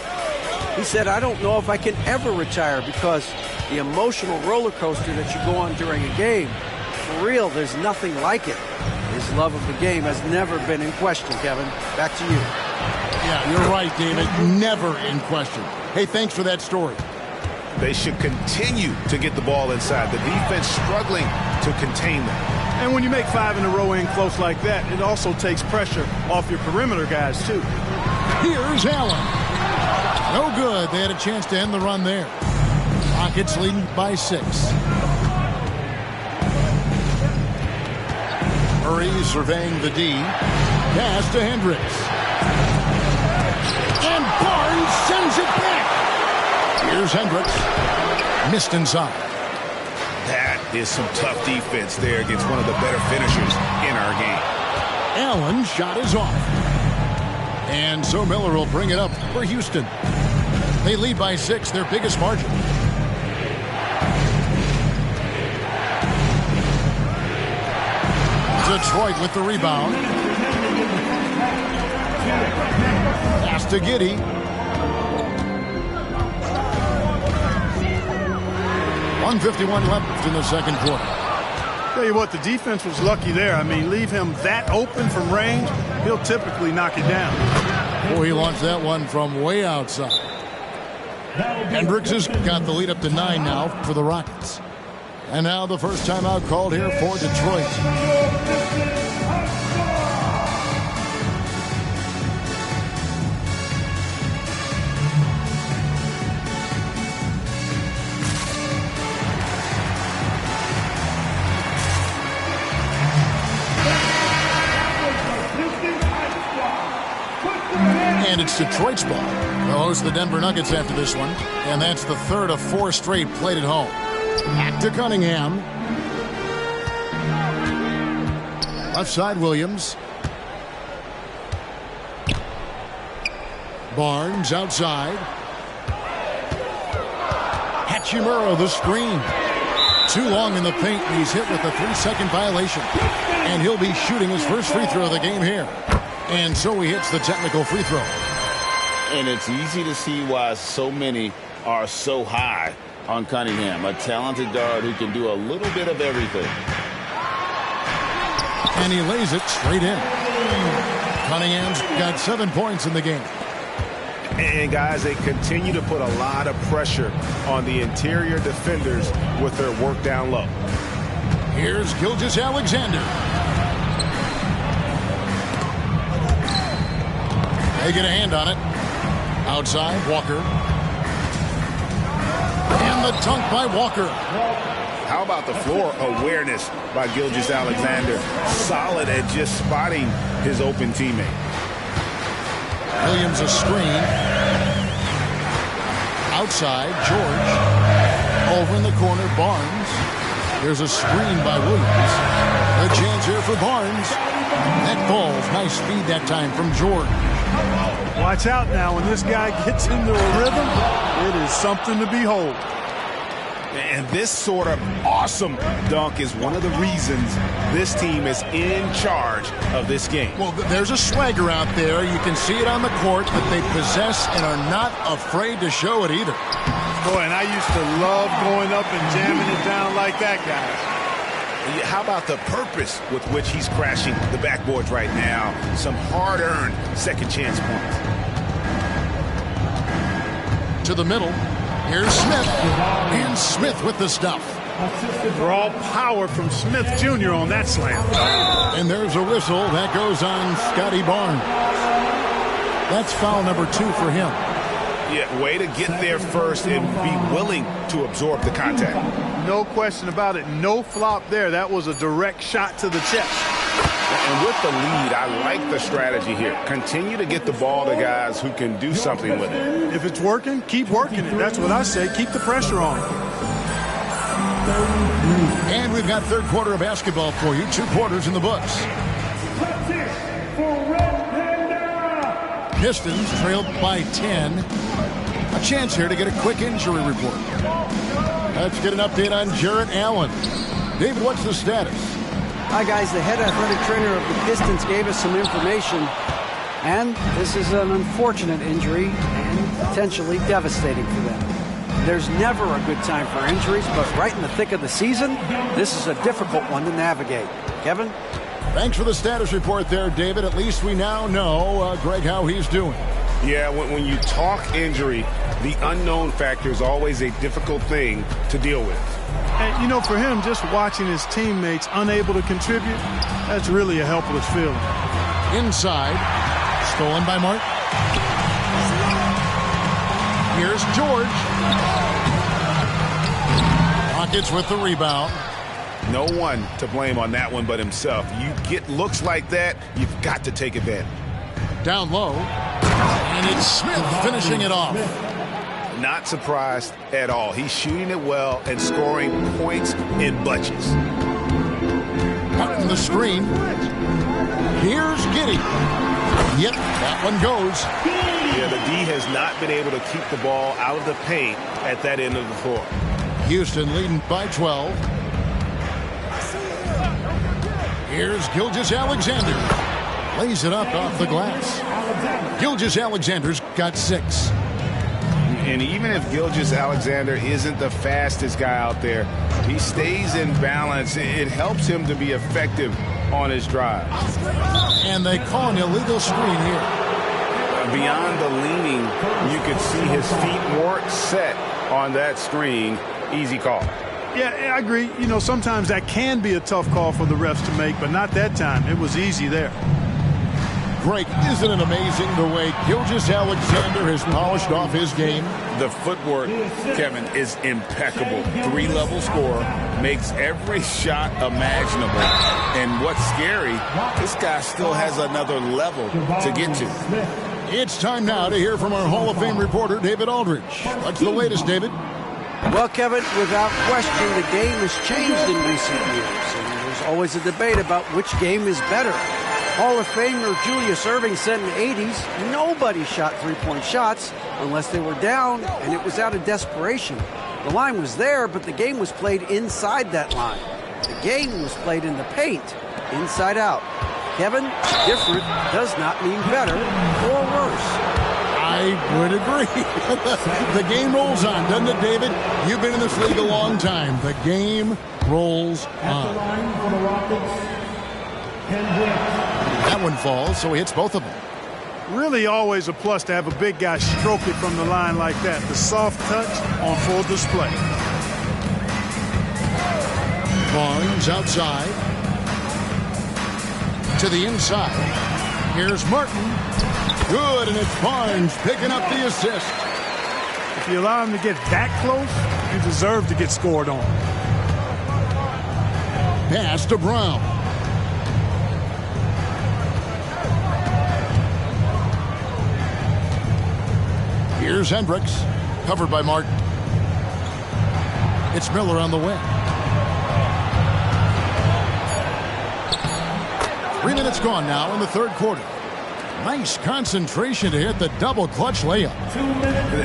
S6: He said, I don't know if I can ever retire because the emotional roller coaster that you go on during a game, for real, there's nothing like it. His love of the game has never been in question, Kevin. Back to you.
S2: Yeah, you're right, David. Never in question. Hey, thanks for that story.
S5: They should continue to get the ball inside. The defense struggling to contain them.
S9: And when you make 5 in a row in close like that, it also takes pressure off your perimeter guys, too.
S2: Here's Allen. No good. They had a chance to end the run there. Rockets leading by 6. Murray surveying the D. Pass to Hendricks. And Barnes sends it back. Here's Hendricks. Missed inside.
S5: That is some tough defense there against one of the better finishers in our game.
S2: Allen's shot is off. And so Miller will bring it up for Houston. They lead by 6, their biggest margin. Detroit with the rebound. Pass to Giddey. 1:51 left in the second quarter.
S9: Tell you what, the defense was lucky there. I mean, leave him that open from range, he'll typically knock it down.
S2: Boy, he launched that one from way outside. Hendricks has got the lead up to 9 now for the Rockets. And now the first timeout called here for Detroit. And it's Detroit's ball. They'll host the Denver Nuggets after this one. And that's the third of 4 straight played at home. Back to Cunningham. Left side, Williams. Barnes outside. Hachimura, the screen. Too long in the paint, and he's hit with a 3-second violation. And he'll be shooting his first free throw of the game here. And so he hits the technical free throw.
S4: And it's easy to see why so many are so high on Cunningham, a talented guard who can do a little bit of everything.
S2: And he lays it straight in. Cunningham's got 7 points in the game.
S5: And guys, they continue to put a lot of pressure on the interior defenders with their work down low.
S2: Here's Gilgeous-Alexander. They get a hand on it. Outside, Walker. And the dunk by Walker.
S5: How about the floor awareness by Gilgeous-Alexander? Solid at just spotting his open teammate.
S2: Williams a screen. Outside, George. Over in the corner, Barnes. There's a screen by Williams. A chance here for Barnes. That falls. Nice speed that time from George.
S9: Watch out now. When this guy gets into a rhythm, it is something to behold.
S5: And this sort of awesome dunk is one of the reasons this team is in charge of this game.
S2: Well, there's a swagger out there. You can see it on the court that they possess and are not afraid to show it either.
S9: Boy, and I used to love going up and jamming it down like that, guys.
S5: How about the purpose with which he's crashing the backboards right now? Some hard-earned second chance points.
S2: To the middle. Here's Smith. And Smith with the stuff.
S9: Raw power from Smith Jr. on that slam.
S2: And there's a whistle. That goes on Scotty Barnes. That's foul number 2 for him.
S5: Yeah, way to get there first and be willing to absorb the contact.
S9: No question about it. No flop there. That was a direct shot to the chest.
S5: And with the lead, I like the strategy here. Continue to get the ball to guys who can do something with it.
S9: If it's working, keep working it. That's what I say. Keep the pressure on.
S2: And we've got third quarter of basketball for you. 2 quarters in the books. Pistons trailed by 10. A chance here to get a quick injury report. Let's get an update on Jarrett Allen. David, what's the status?
S6: Hi, guys. The head athletic trainer of the Pistons gave us some information. And this is an unfortunate injury and potentially devastating for them. There's never a good time for injuries, but right in the thick of the season, this is a difficult one to navigate. Kevin?
S2: Thanks for the status report there, David. At least we now know, Greg, how he's doing.
S5: Yeah, when you talk injury, the unknown factor is always a difficult thing to deal with.
S9: And, you know, for him, just watching his teammates unable to contribute, that's really a helpless feeling.
S2: Inside, stolen by Mark. Here's George. Rockets with the rebound.
S5: No one to blame on that one but himself. You get looks like that, you've got to take advantage.
S2: Down low. And it's Smith finishing it off.
S5: Not surprised at all. He's shooting it well and scoring points in bunches.
S2: Out in the screen. Here's Giddey. Yep, that one goes.
S5: Yeah, the D has not been able to keep the ball out of the paint at that end of the floor. Houston
S2: leading by 12. Here's Gilgeous-Alexander. Lays it up off the glass. Gilgeous-Alexander's got 6.
S4: And even if Gilgeous-Alexander isn't the fastest guy out there, he stays in balance. It helps him to be effective on his drive.
S2: And they call an illegal screen here.
S4: Beyond the leaning, you could see his feet weren't set on that screen. Easy call.
S9: Yeah, I agree. You know, sometimes that can be a tough call for the refs to make, but not that time. It was easy there.
S2: Greg, isn't it amazing the way Gilgeous-Alexander has polished off his game?
S4: The footwork, Kevin, is impeccable. 3-level scorer, makes every shot imaginable. And what's scary, this guy still has another level to get to.
S2: It's time now to hear from our Hall of Fame reporter, David Aldridge. What's the latest, David?
S6: Well, Kevin, without question, the game has changed in recent years. And there's always a debate about which game is better. Hall of Famer Julius Erving said in the 80s, nobody shot three-point shots unless they were down, and it was out of desperation. The line was there, but the game was played inside that line. The game was played in the paint, inside out. Kevin, different does not mean better or worse.
S2: I would agree. The game rolls on, doesn't it, David? You've been in this league a long time. The game rolls on. That one falls, so he hits both of them.
S9: Really always a plus to have a big guy stroke it from the line like that. The soft touch on full display.
S2: Barnes outside. To the inside. Here's Martin. Good, and it's Barnes picking up the assist.
S9: If you allow him to get that close, you deserve to get scored on.
S2: Pass to Brown. Here's Hendricks, covered by Martin. It's Miller on the wing. 3 minutes gone now in the third quarter. Nice concentration to hit the double clutch layup.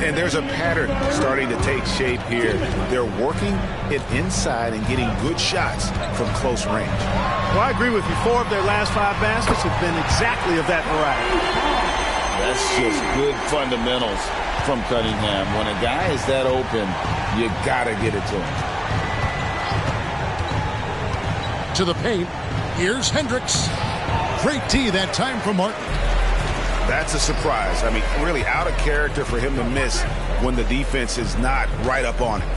S4: And there's a pattern starting to take shape here. They're working it inside and getting good shots from close range.
S9: Well, I agree with you. 4 of their last 5 baskets have been exactly of that variety.
S4: That's just good fundamentals from Cunningham. When a guy is that open, you got to get it to him.
S2: To the paint. Here's Hendricks. Great tee that time from Martin.
S4: That's a surprise. I mean, really out of character for him to miss when the defense is not right up on him.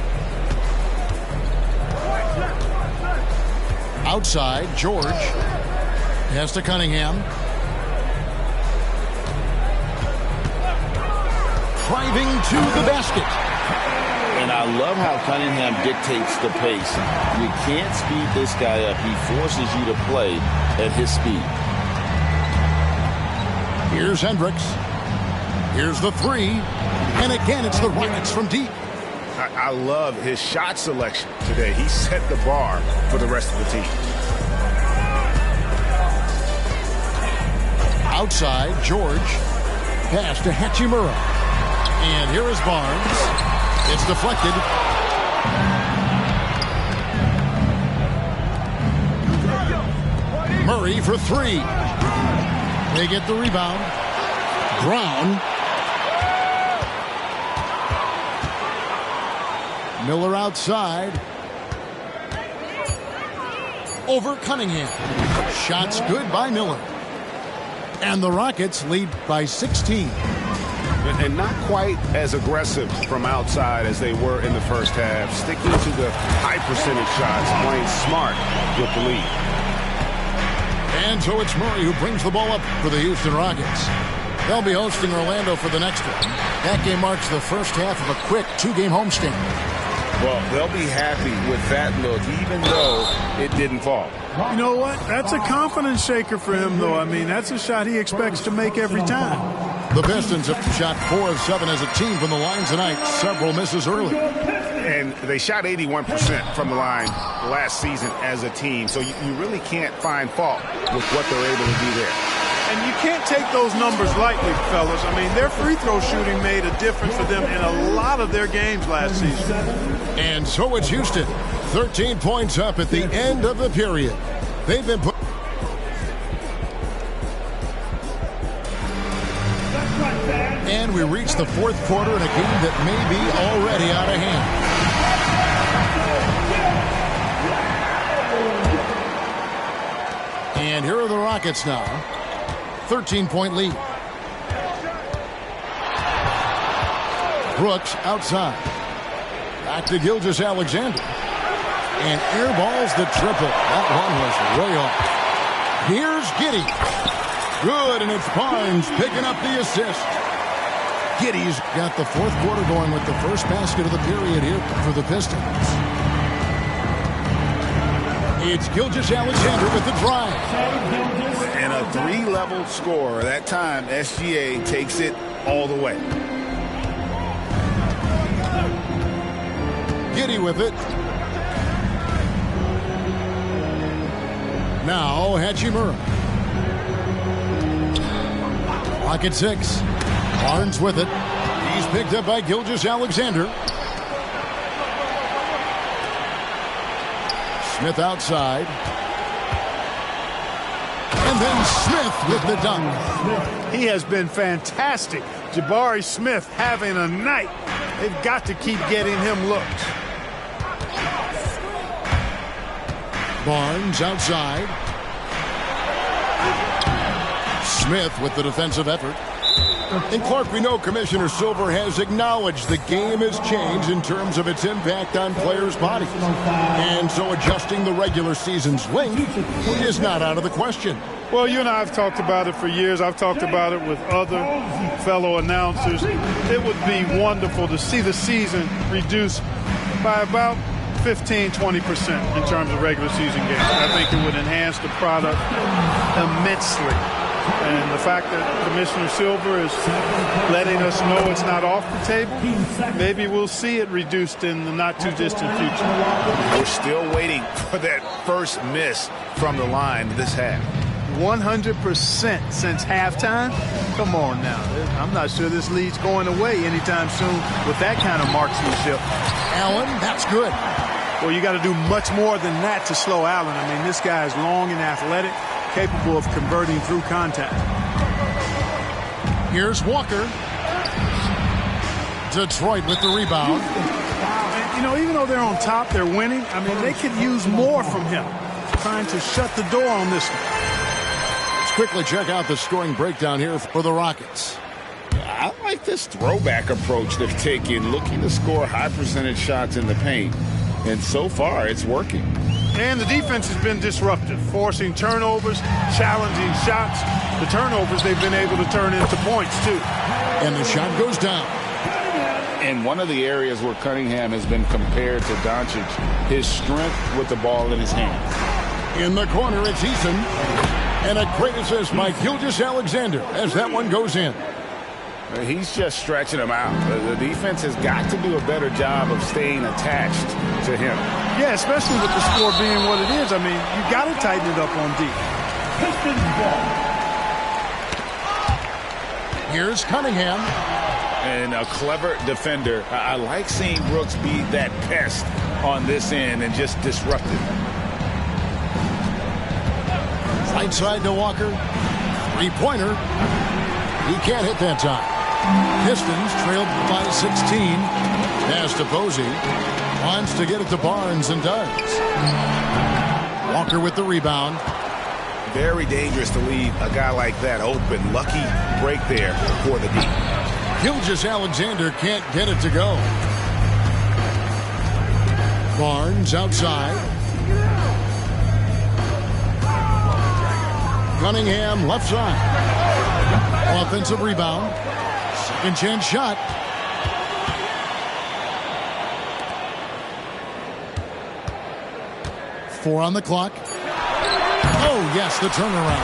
S2: Outside, George. Pass to Cunningham. Driving to the basket.
S4: And I love how Cunningham dictates the pace. You can't speed this guy up. He forces you to play at his speed.
S2: Here's Hendricks. Here's the 3. And again, it's the Rockets from deep.
S5: I love his shot selection today. He set the bar for the rest of the team.
S2: Outside, George. Pass to Hachimura. And here is Barnes. It's deflected. Murray for 3. They get the rebound. Brown. Miller outside. Over Cunningham. Shots good by Miller. And the Rockets lead by 16.
S5: And not quite as aggressive from outside as they were in the first half. Sticking to the high percentage shots, playing smart with the lead.
S2: And so it's Murray who brings the ball up for the Houston Rockets. They'll be hosting Orlando for the next one. That game marks the first half of a quick 2-game homestand.
S4: Well, they'll be happy with that look, even though it didn't fall.
S9: You know what? That's a confidence shaker for him, though. I mean, that's a shot he expects to make every time.
S2: The Pistons have shot 4 of 7 as a team from the line tonight. Several misses early.
S5: And they shot 81% from the line last season as a team. So you really can't find fault with what they're able to do there.
S9: And you can't take those numbers lightly, fellas. I mean, their free throw shooting made a difference for them in a lot of their games last season.
S2: And so it's Houston. 13 points up at the end of the period. They've been put. And we reach the fourth quarter in a game that may be already out of hand. And here are the Rockets now. 13-point lead. Brooks outside. Back to Gilgeous-Alexander. And airballs the triple. That one was way off. Here's Giddey. Good, and it's Barnes picking up the assist. Giddey's got the fourth quarter going with the first basket of the period here for the Pistons. It's Gilgeous-Alexander with the drive.
S4: And a three-level score. That time, SGA takes it all the way.
S2: Giddey with it. Now Hachimura. Clock at 6. Barnes with it. He's picked up by Gilgeous-Alexander. Smith outside. And then Smith with the dunk.
S9: He has been fantastic. Jabari Smith having a night. They've got to keep getting him looks.
S2: Barnes outside. Smith with the defensive effort. And Clark, we know Commissioner Silver has acknowledged the game has changed in terms of its impact on players' bodies. And so adjusting the regular season's length is not out of the question.
S9: Well, you and I have talked about it for years. I've talked about it with other fellow announcers. It would be wonderful to see the season reduced by about 15-20% in terms of regular season games. I think it would enhance the product immensely. And the fact that Commissioner Silver is letting us know it's not off the table, maybe we'll see it reduced in the not-too-distant future.
S5: We're still waiting for that first miss from the line this half.
S9: 100% since halftime? Come on now. I'm not sure this lead's going away anytime soon with that kind of marksmanship.
S2: Allen, that's good.
S9: Well, you got to do much more than that to slow Allen. I mean, this guy is long and athletic, capable of converting through contact.
S2: Here's Walker. Detroit with the rebound.
S9: And, you know, even though they're on top, they're winning. I mean, they could use more from him. Trying to shut the door on this one.
S2: Let's quickly check out the scoring breakdown here for the Rockets.
S4: I like this throwback approach they've taken, looking to score high percentage shots in the paint. And so far, it's working.
S9: And the defense has been disruptive, forcing turnovers, challenging shots. The turnovers they've been able to turn into points, too.
S2: And the shot goes down.
S4: And one of the areas where Cunningham has been compared to Doncic, his strength with the ball in his hands.
S2: In the corner, it's Eason. And a great assist by Gilgeous-Alexander as that one goes in.
S4: He's just stretching him out. The defense has got to do a better job of staying attached to him.
S9: Yeah, especially with the score being what it is. I mean, you got to tighten it up on D.
S2: Here's Cunningham.
S4: And a clever defender. I like seeing Brooks be that pest on this end and just disrupt it.
S2: Right side to Walker. Three-pointer. He can't hit that time. Pistons trailed by 16. Pass to Posey. Wants to get it to Barnes and does. Walker with the rebound.
S5: Very dangerous to leave a guy like that open. Lucky break there for the D.
S2: Gilgeous-Alexander can't get it to go. Barnes outside. Cunningham left side. Offensive rebound. Second chance shot. Four on the clock. Oh, yes, the turnaround.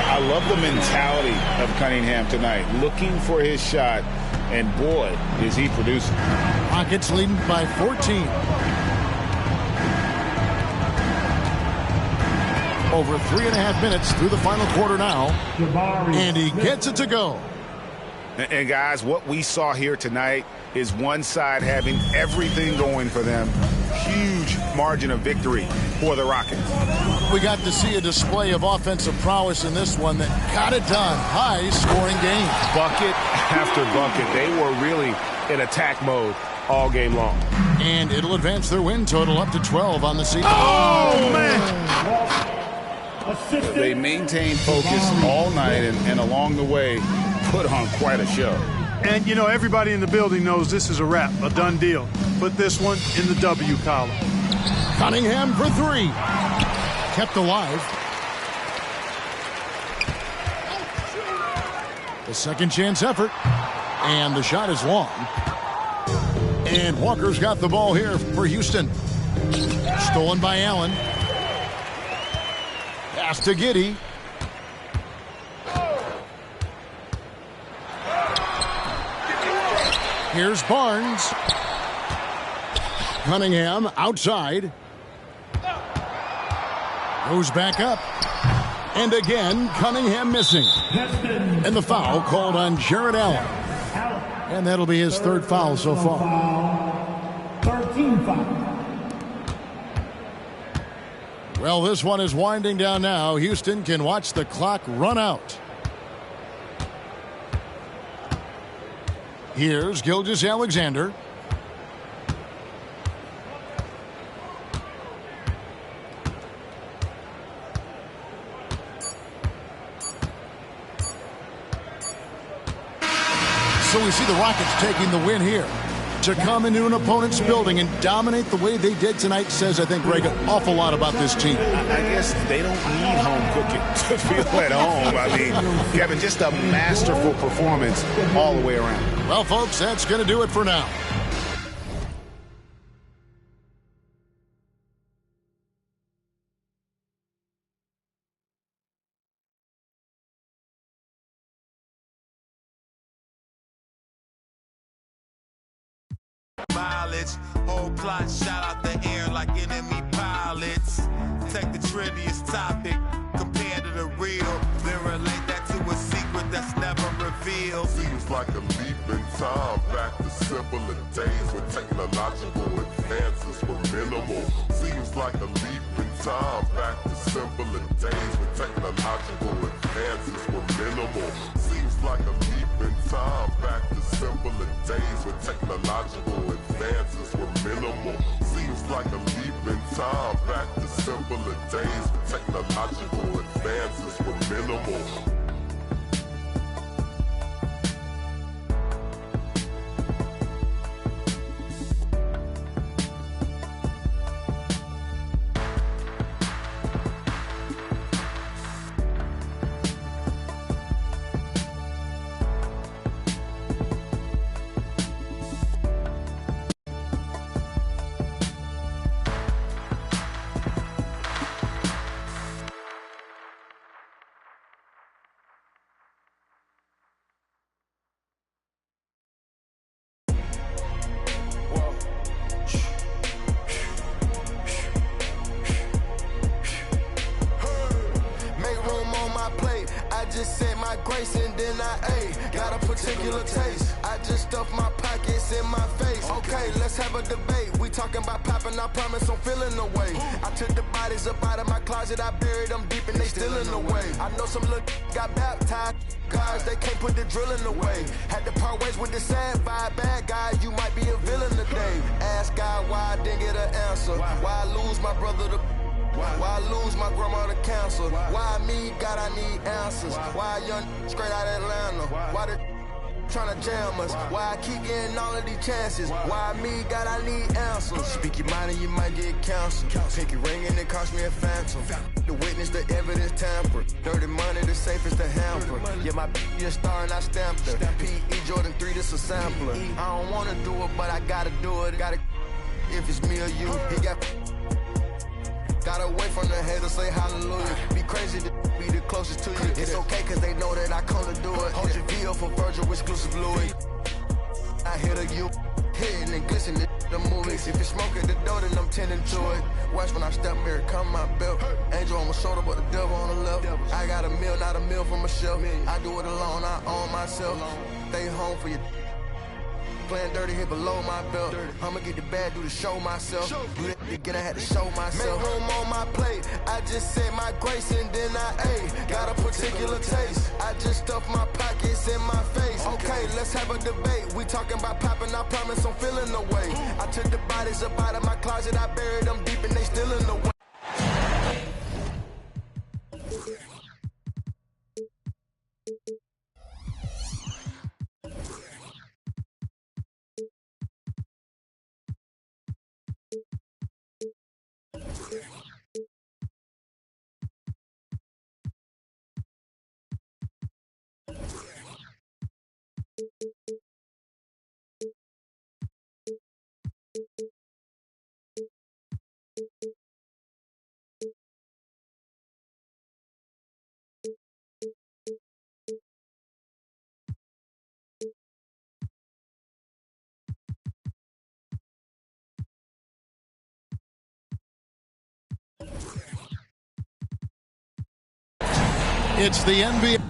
S4: I love the mentality of Cunningham tonight, looking for his shot, and boy, is he producing.
S2: Rockets leading by 14. Over 3.5 minutes through the final quarter now. And he gets it to go.
S5: And guys, what we saw here tonight is one side having everything going for them, huge margin of victory for the Rockets.
S2: We got to see a display of offensive prowess in this one that got it done. High-scoring game.
S5: Bucket after bucket. They were really in attack mode all game long.
S2: And it'll advance their win total up to 12 on the season.
S5: Oh, man!
S4: They maintained focus all night and along the way put on quite a show.
S9: And, you know, everybody in the building knows this is a wrap, a done deal. Put this one in the W column.
S2: Cunningham for three. Kept alive. The second chance effort. And the shot is long. And Walker's got the ball here for Houston. Stolen by Allen. Pass to Giddey. Here's Barnes. Cunningham outside. Goes back up. And again, Cunningham missing. And the foul called on Jarrett Allen. And that'll be his third foul so far.
S7: 13 foul.
S2: Well, this one is winding down now. Houston can watch the clock run out. Here's Gilgeous-Alexander. So we see the Rockets taking the win here. To come into an opponent's building and dominate the way they did tonight says, I think, Greg, an awful lot about this team.
S5: I guess they don't need home cooking to feel at home. I mean, Kevin, just a masterful performance all the way around.
S2: Well, folks, that's going to do it for now.
S10: Whole plot shot out the air like enemy pilots. Take the trivia topic, compare to the real, then relate that to a secret that's never revealed.
S11: Seems like a leap in time back to simpler days when technological advances were minimal. Seems like a leap in time back to simpler days when technological advances were minimal. Seems like a leap in time back to simpler days when technological advances were minimal. Seems like a leap in time back to simpler days when technological advances were minimal.
S12: just said my grace and then I ate. Got a particular taste. I just stuffed my pockets in my face. Okay, let's have a debate. We talking about popping, I promise I'm feeling the way. I took the bodies up out of my closet, I buried them deep and they still in the way. I know some little got baptized. Guys, they can't put the drilling away. Had to part ways with the sad vibe. Bad guy, you might be a villain today. Ask God why I didn't get an answer. Why I lose my brother to... Why I lose my grandma to cancer? Why me? God, I need answers. Why a young straight out of Atlanta? Why they trying to jam us? Why I keep getting all of these chances? Why me? God, I need answers. Speak your mind and you might get canceled. Pinky ring and it cost me a phantom. The witness, the evidence tampered. Dirty money, the safest to hamper. Yeah, my a star and I stamped her. P.E. Jordan 3, this a sampler. I don't wanna do it, but I gotta do it. Gotta, if it's me or you, he got... Gotta wait from the haters, say hallelujah. Be crazy to be the closest to you. It's okay cause they know that I come to do it. Hold your VO for Virgil, exclusive Louis. I hit a you, hitting and glisten the movies. If it's smoke at the door, then I'm tending to it. Watch when I step here, come my belt. Angel on my shoulder, but the devil on the left. I got a meal, not a meal from a shelf. I do it alone, I own myself. Stay home for your... Playing dirty here below my belt. I'ma get the bad, do the show myself. Do that again, I had to show myself. Make room on my plate. I just said my grace and then I ate. Got a particular taste. I just stuffed my pockets in my face. Okay, let's have a debate. We talking about popping, I promise I'm feeling the way. I took the bodies up out of my closet. I buried them deep and they still in the way.
S2: It's the NBA.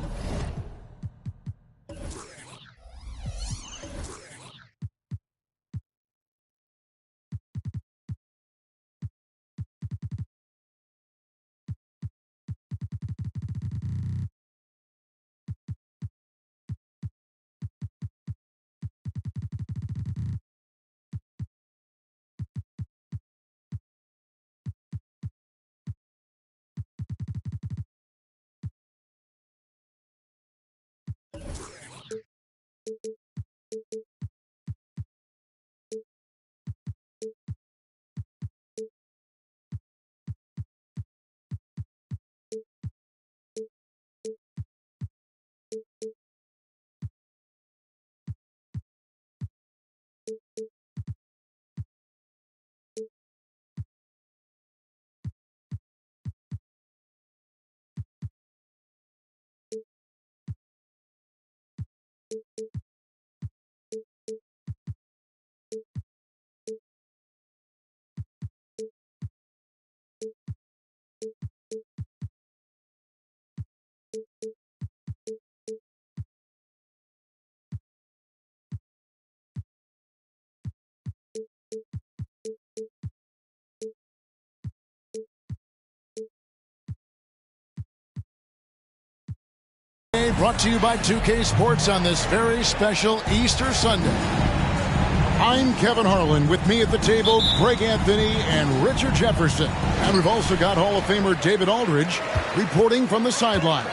S2: Brought to you by 2K Sports on this very special Easter Sunday. I'm Kevin Harlan. With me at the table, Greg Anthony and Richard Jefferson. And we've also got Hall of Famer David Aldridge reporting from the sideline.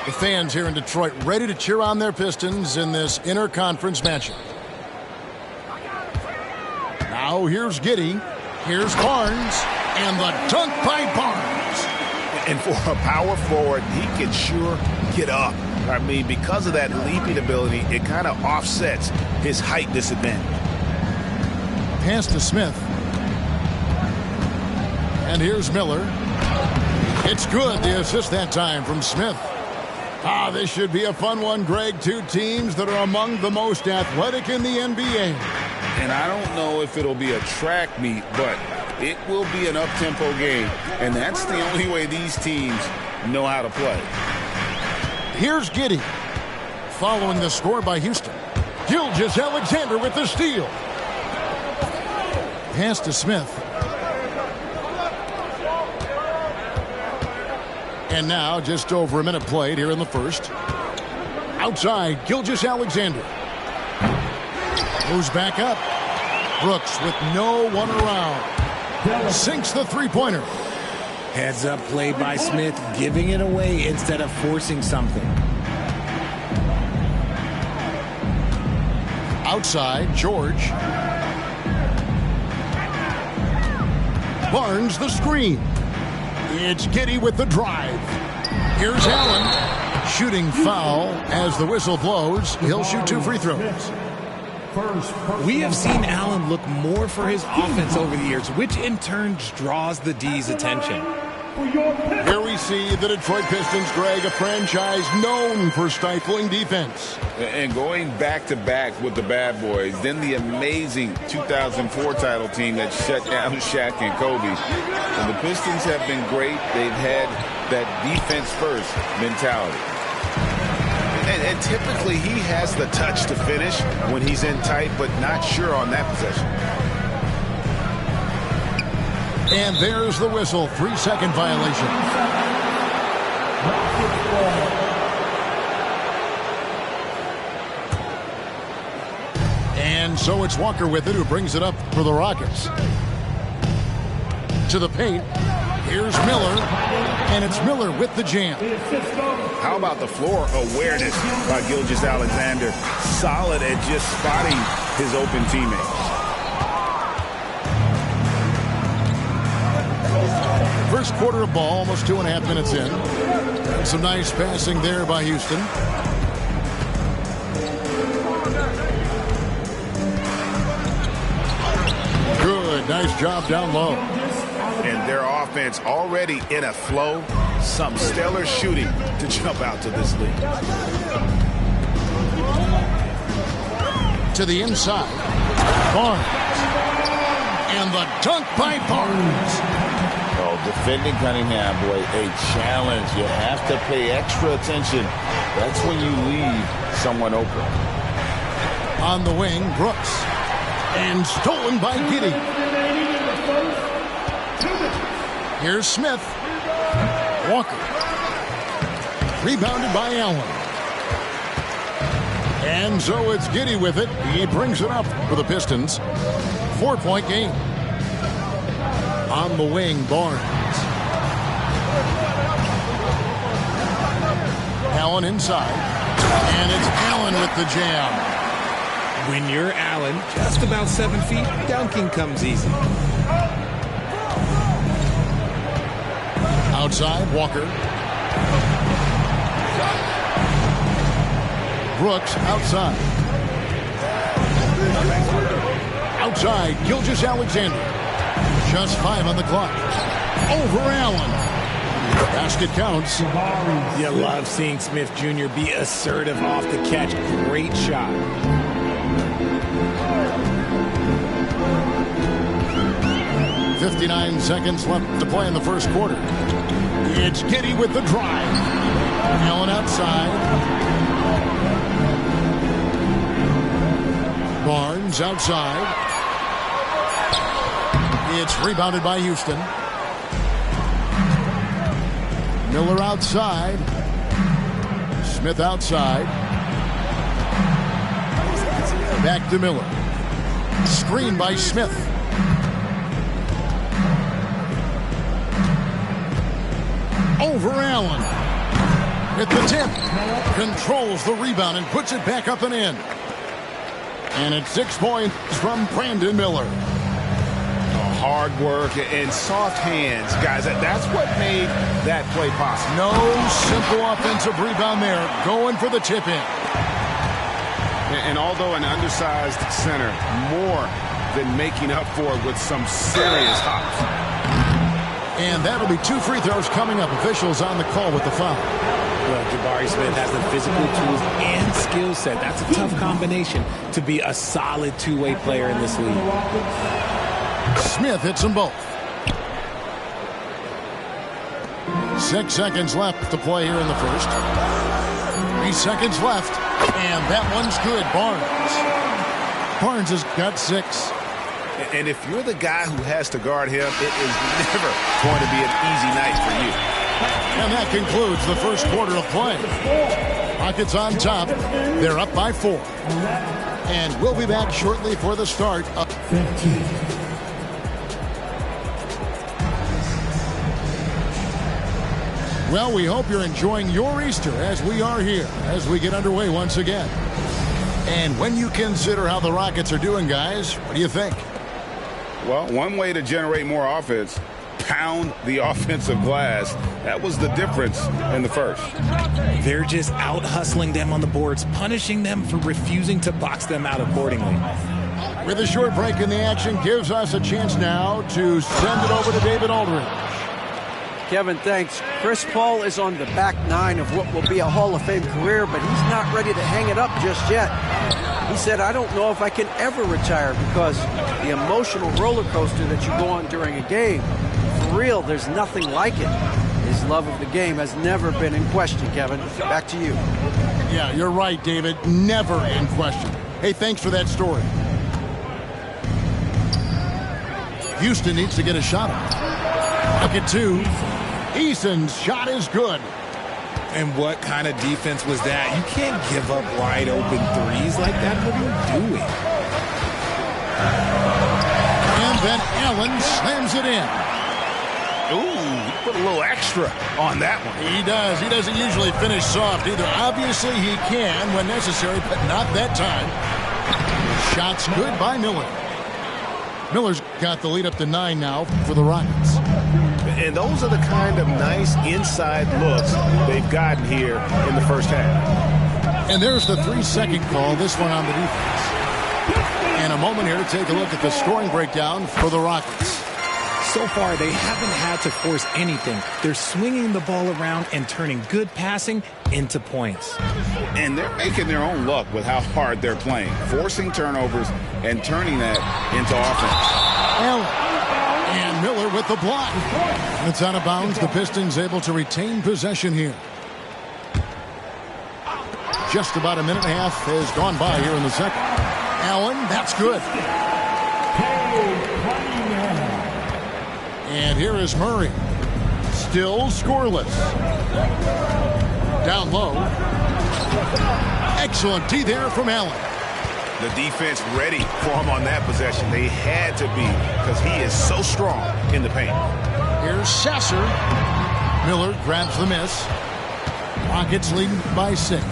S2: The fans here in Detroit ready to cheer on their Pistons in this interconference matchup. Now here's Giddey. Here's Barnes. And the dunk by Barnes.
S5: And for a power forward, he can sure get up. I mean, because of that leaping ability, it kind of offsets his height disadvantage.
S2: Pass to Smith. And here's Miller. It's good, the assist that time from Smith. This should be a fun one, Greg. Two teams that are among the most athletic in the NBA.
S4: And I don't know if it'll be a track meet, but it will be an up-tempo game. And that's the only way these teams know how to play.
S2: Here's Giddey. Following the score by Houston. Gilgeous-Alexander with the steal. Pass to Smith. And now just over a minute played here in the first. Outside, Gilgeous-Alexander. Moves back up. Brooks with no one around. Sinks the three-pointer.
S13: Heads up play by Smith, giving it away instead of forcing something.
S2: Outside, George. Barnes the screen. It's Giddey with the drive. Here's Allen. Shooting foul as the whistle blows. He'll shoot two free throws.
S13: We have seen Allen look more for his offense over the years, which in turn draws the D's attention.
S2: Here we see the Detroit Pistons, Greg, a franchise known for stifling defense.
S4: And going back-to-back with the bad boys, then the amazing 2004 title team that shut down Shaq and Kobe. And the Pistons have been great. They've had that defense-first mentality.
S5: And typically he has the touch to finish when he's in tight, but not sure on that possession.
S2: And there's the whistle. 3-second violation. And so it's Walker with it, who brings it up for the Rockets. To the paint. Here's Miller. And it's Miller with the jam.
S5: How about the floor awareness by Gilgeous-Alexander? Solid at just spotting his open teammates.
S2: First quarter of ball, almost 2.5 minutes in. Some nice passing there by Houston. Good, nice job down low.
S5: And their offense already in a flow. Some stellar shooting to jump out to this lead.
S2: To the inside. Barnes. And the dunk by Barnes.
S4: Oh, defending Cunningham, boy, a challenge. You have to pay extra attention. That's when you leave someone open.
S2: On the wing, Brooks. And stolen by Giddey. Here's Smith. Walker. Rebounded by Allen. And so it's Giddey with it. He brings it up for the Pistons. 4-point game. On the wing, Barnes. Allen inside. And it's Allen with the jam.
S13: When you're Allen, just about 7 feet, dunking comes easy.
S2: Outside, Walker. Brooks outside. Outside, Gilgeous-Alexander. Just 5 on the clock. Over Allen. Basket counts.
S13: You love seeing Smith Jr. be assertive off the catch. Great shot.
S2: .59 seconds left to play in the first quarter. It's Giddey with the drive. Allen outside. Barnes outside. It's rebounded by Houston. Miller outside. Smith outside. Back to Miller. Screen by Smith. Over Allen. At the tip. Controls the rebound and puts it back up and in. And it's 6 points from Brandon Miller.
S5: Hard work and soft hands, guys. That's what made that play possible.
S2: No simple offensive rebound there. Going for the tip-in.
S5: And although an undersized center, more than making up for it with some serious hops.
S2: And that'll be 2 free throws coming up. Officials on the call with the foul.
S13: Well, Jabari Smith has the physical tools and skill set. That's a tough combination to be a solid two-way player in this league.
S2: Smith hits them both. 6 seconds left to play here in the first. 3 seconds left. And that one's good. Barnes has got 6.
S5: And if you're the guy who has to guard him, it is never going to be an easy night for you.
S2: And that concludes the first quarter of play. Rockets on top. They're up by 4. And we'll be back shortly for the start of
S7: 15.
S2: Well, we hope you're enjoying your Easter as we are here, as we get underway once again. And when you consider how the Rockets are doing, guys, what do you think?
S5: Well, one way to generate more offense, pound the offensive glass. That was the difference in the first.
S13: They're just out-hustling them on the boards, punishing them for refusing to box them out accordingly.
S2: With a short break in the action, gives us a chance now to send it over to David Aldridge.
S6: Kevin, thanks. Chris Paul is on the back 9 of what will be a Hall of Fame career, but he's not ready to hang it up just yet. He said, I don't know if I can ever retire because the emotional roller coaster that you go on during a game, for real, there's nothing like it. His love of the game has never been in question, Kevin. Back to you.
S2: Yeah, you're right, David. Never in question. Hey, thanks for that story. Houston needs to get a shot up. Rocket 2. Eason's shot is good.
S13: And what kind of defense was that? You can't give up wide open threes like that. What are you doing?
S2: And then Allen slams it in.
S5: Ooh, he put a little extra on that one.
S2: He does. He doesn't usually finish soft either. Obviously, he can when necessary, but not that time. Shot's good by Miller. Miller's got the lead up to 9 now for the Rockets.
S5: And those are the kind of nice inside looks they've gotten here in the first half.
S2: And there's the 3-second call, this one on the defense. And a moment here to take a look at the scoring breakdown for the Rockets.
S13: So far, they haven't had to force anything. They're swinging the ball around and turning good passing into points.
S4: And they're making their own luck with how hard they're playing, forcing turnovers and turning that into offense.
S2: Allen. And Miller with the block. It's out of bounds. The Pistons able to retain possession here. Just about a minute and a half has gone by here in the second. Allen, that's good. And here is Murray. Still scoreless. Down low. Excellent D there from Allen.
S5: The defense ready for him on that possession. They had to be because he is so strong in the paint.
S2: Here's Sasser. Miller grabs the miss. Rockets leading by 6.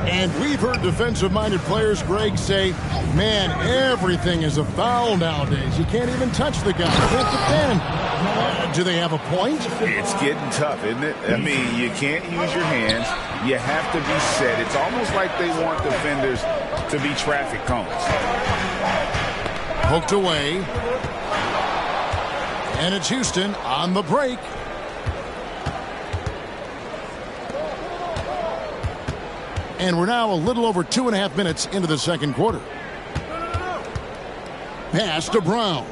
S2: And we've heard defensive-minded players, Greg, say, man, everything is a foul nowadays. You can't even touch the guy. Can't defend. Do they have a point?
S4: It's getting tough, isn't it? I mean, you can't use your hands. You have to be set. It's almost like they want defenders to be traffic cones.
S2: Poked away. And it's Houston on the break. And we're now a little over 2.5 minutes into the second quarter. Pass to Brown.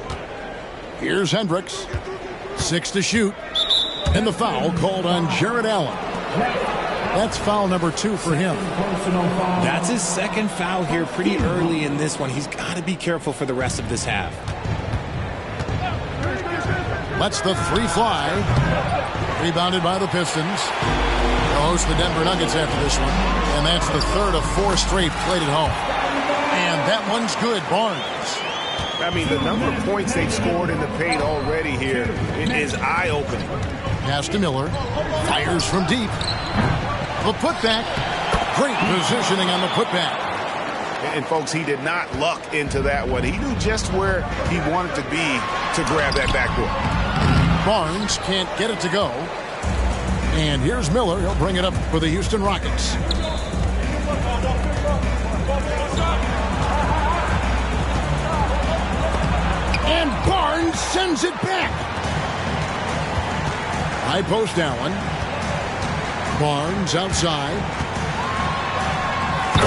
S2: Here's Hendricks. 6 to shoot. And the foul called on Jared Allen. That's foul number 2 for him.
S13: That's his second foul here pretty early in this one. He's got to be careful for the rest of this half.
S2: Lets the 3 fly. Rebounded by the Pistons. They'll host the Denver Nuggets after this one. And that's the third of 4 straight played at home. And that one's good. Barnes.
S5: I mean, the number of points they've scored in the paint already here is eye-opening.
S2: Pass to Miller. Fires from deep. The putback. Great positioning on the putback.
S5: And, folks, he did not luck into that one. He knew just where he wanted to be to grab that backboard.
S2: Barnes can't get it to go. And here's Miller. He'll bring it up for the Houston Rockets. And Barnes sends it back. High post Allen. Barnes outside.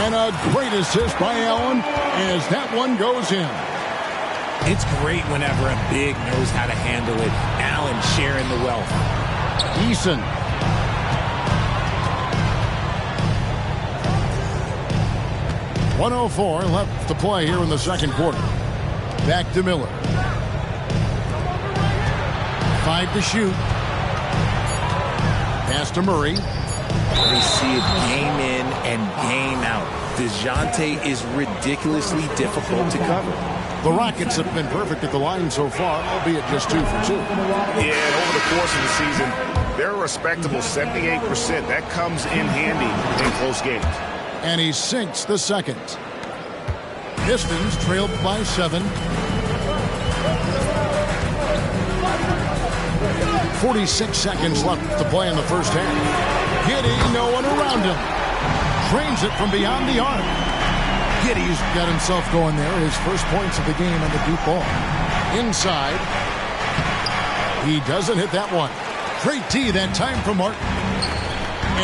S2: And a great assist by Allen as that one goes in.
S13: It's great whenever a big knows how to handle it. Allen sharing the wealth.
S2: Eason. .104 left to play here in the second quarter. Back to Miller. 5 to shoot. Pass to Murray.
S13: We see it game in and game out. DeJounte is ridiculously difficult to cover.
S2: The Rockets have been perfect at the line so far, albeit just 2 for 2.
S5: Yeah, and over the course of the season, they're a respectable 78%. That comes in handy in close games.
S2: And he sinks the second. Pistons trailed by 7. 46 seconds left to play in the first half. Giddey, no one around him. Drains it from beyond the arc. Giddey's got himself going there. His first points of the game on the deep ball. Inside. He doesn't hit that one. Great D that time from Martin.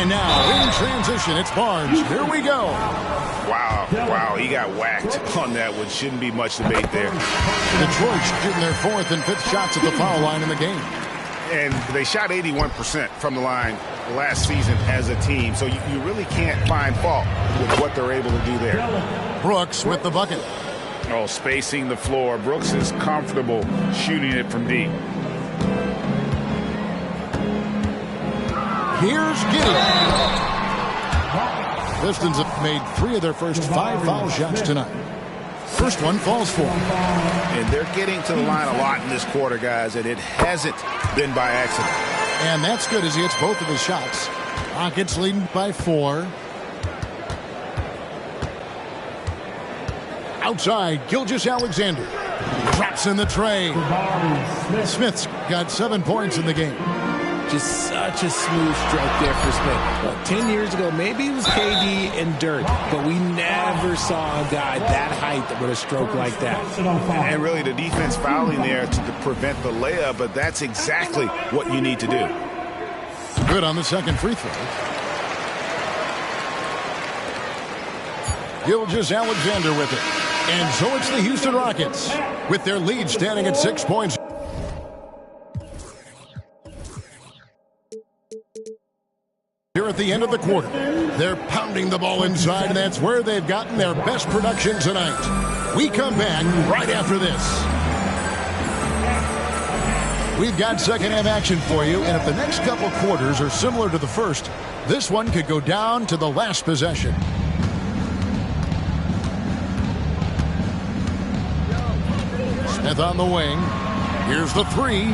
S2: And now in transition, it's Barnes. Here we go.
S5: Wow, he got whacked on that one. Shouldn't be much debate there.
S2: Detroit shooting their 4th and 5th shots at the foul line in the game.
S5: And they shot 81% from the line last season as a team. So you really can't find fault with what they're able to do there.
S2: Brooks with the bucket.
S4: Oh, spacing the floor. Brooks is comfortable shooting it from deep.
S2: Here's Giddey. Pistons have made 3 of their first 5 foul shots tonight. First one falls for them.
S5: And they're getting to the line a lot in this quarter, guys, and it hasn't been by accident.
S2: And that's good as he hits both of his shots. Rockets leading by 4. Outside, Gilgeous-Alexander drops in the tray. Smith's got 7 points in the game.
S13: Just such a smooth stroke there for Smith. Well, 10 years ago, maybe it was KD and Dirk, but we never saw a guy that height with a stroke like that.
S5: And really, the defense fouling there to prevent the layup, but that's exactly what you need to do.
S2: Good on the second free throw. Gilgeous-Alexander with it. And so it's the Houston Rockets with their lead standing at 6 points. Here at the end of the quarter, they're pounding the ball inside, and that's where they've gotten their best production tonight. We come back right after this. We've got second half action for you, and if the next couple quarters are similar to the first, this one could go down to the last possession. Smith on the wing. Here's the 3.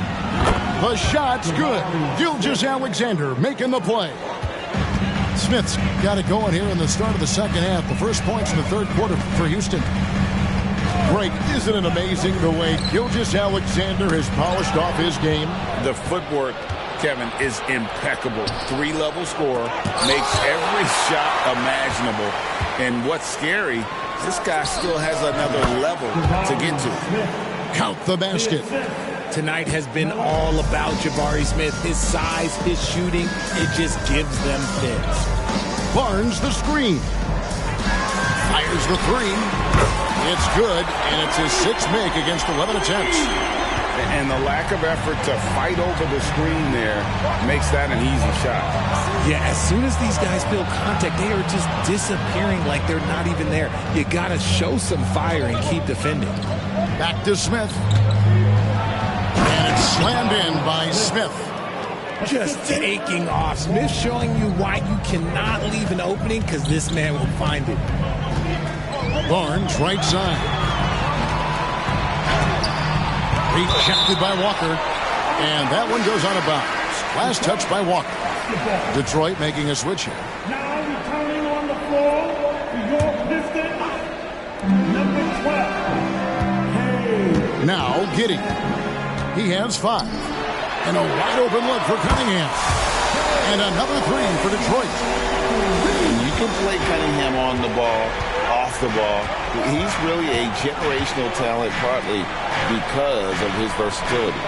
S2: The shot's good. Gilgeous-Alexander making the play. Smith's got it going here in the start of the second half. The first points in the third quarter for Houston. Great. Isn't it amazing the way Gilgeous-Alexander has polished off his game?
S4: The footwork, Kevin, is impeccable. 3-level scorer, makes every shot imaginable. And what's scary, this guy still has another level to get to.
S2: Count the basket.
S13: Tonight has been all about Jabari Smith. His size, his shooting, it just gives them fits.
S2: Barnes the screen. Fires the 3. It's good, and it's his 6th make against 11 attempts.
S4: And the lack of effort to fight over the screen there makes that an easy shot.
S13: Yeah, as soon as these guys feel contact, they are just disappearing like they're not even there. You got to show some fire and keep defending.
S2: Back to Smith. And it's slammed in by Smith.
S13: Just taking off. Smith showing you why you cannot leave an opening, because this man will find it.
S2: Barnes right side. Rejected by Walker. And that one goes out of bounds. Last touch by Walker. Detroit making a switch here.
S7: Now returning on the floor to your Pistons, number 12.
S2: Now Giddey. He has 5. And a wide open look for Cunningham. And another 3 for Detroit.
S4: You can play Cunningham on the ball, off the ball. He's really a generational talent, partly because of his versatility.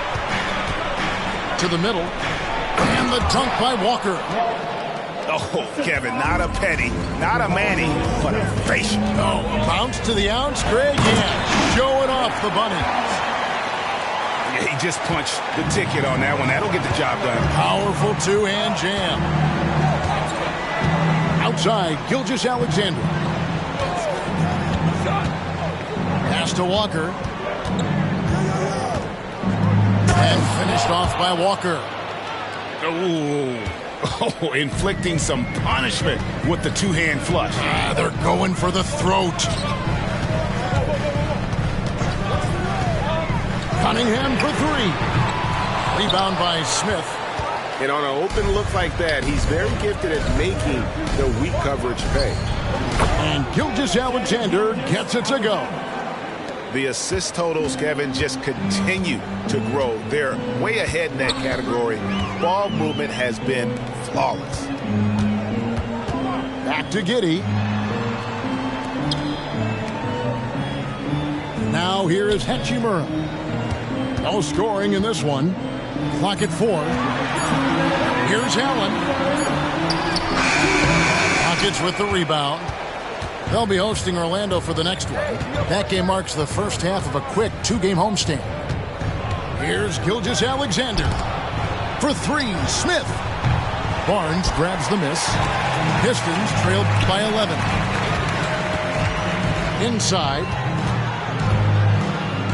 S2: To the middle. And the dunk by Walker.
S5: Oh, Kevin, not a penny, not a Manny, but a facial.
S2: Oh, bounce to the ounce, Greg. Yeah, showing off the bunnies.
S5: Yeah, he just punched the ticket on that one. That'll get the job done.
S2: Powerful 2-hand jam. Outside, Gilgeous-Alexander. Pass to Walker. And finished off by Walker.
S5: Oh, inflicting some punishment with the 2-hand flush.
S2: They're going for the throat. Cunningham for 3. Rebound by Smith.
S5: And on an open look like that, he's very gifted at making the weak coverage pay.
S2: And Gilgeous-Alexander gets it to go.
S5: The assist totals, Kevin, just continue to grow. They're way ahead in that category. Ball movement has been flawless.
S2: Back to Giddey. Now here is Hachimura. No scoring in this one. Clock at 4. Here's Allen. Rockets with the rebound. They'll be hosting Orlando for the next one. That game marks the first half of a quick 2-game homestand. Here's Gilgeous-Alexander. For three, Smith. Barnes grabs the miss. Pistons trailed by 11. Inside.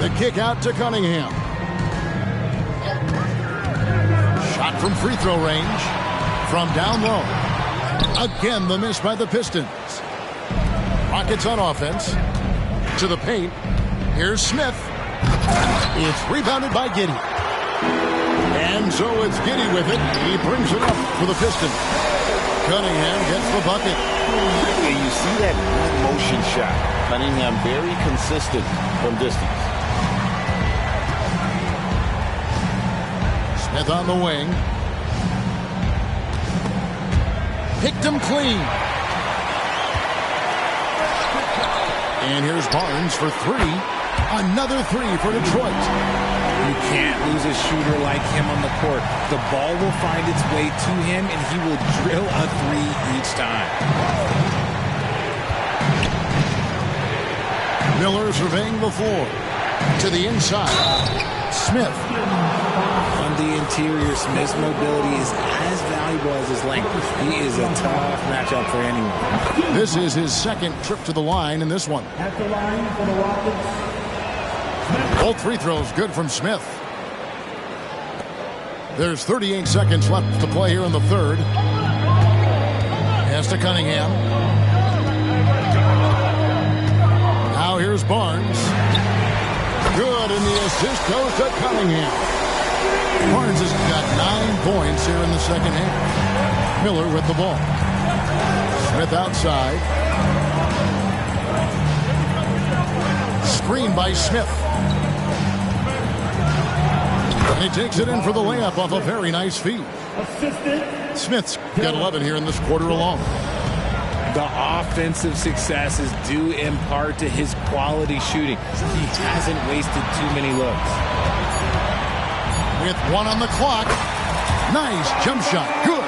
S2: The kick out to Cunningham. Shot from free throw range. From down low. Again, the miss by the Pistons. Rockets on offense. To the paint. Here's Smith. It's rebounded by Giddey. And so it's Giddey with it. He brings it up for the Pistons. Cunningham gets the bucket.
S4: And you see that motion shot. Cunningham very consistent from distance.
S2: Smith on the wing. Picked him clean. And here's Barnes for three. Another three for Detroit.
S13: You can't lose a shooter like him on the court. The ball will find its way to him, and he will drill a three each time.
S2: Miller surveying the floor. To the inside. Smith.
S13: On the interior, Smith's mobility is as valuable as his length. He is a tough matchup for anyone.
S2: This is his second trip to the line in this one.
S7: At the line for the Rockets.
S2: Both free throws good from Smith. There's 38 seconds left to play here in the third. Pass to Cunningham. Now here's Barnes. Good, and the assist goes to Cunningham. Barnes has got 9 points here in the second half. Miller with the ball. Smith outside. Screen by Smith. And he takes it in for the layup off a very nice feed. Smith's got 11 here in this quarter alone.
S13: The offensive successes due in part to his quality shooting. He hasn't wasted too many looks.
S2: With 1 on the clock. Nice jump shot. Good.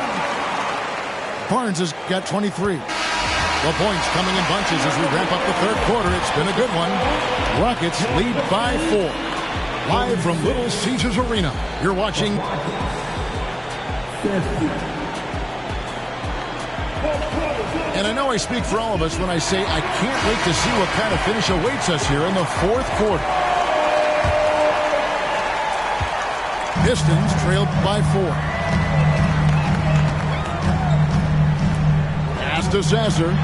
S2: Barnes has got 23. The points coming in bunches as we wrap up the third quarter. It's been a good one. Rockets lead by 4. Live from Little Caesars Arena. You're watching. And I know I speak for all of us when I say I can't wait to see what kind of finish awaits us here in the fourth quarter. Pistons trailed by 4. Pass to Sasser.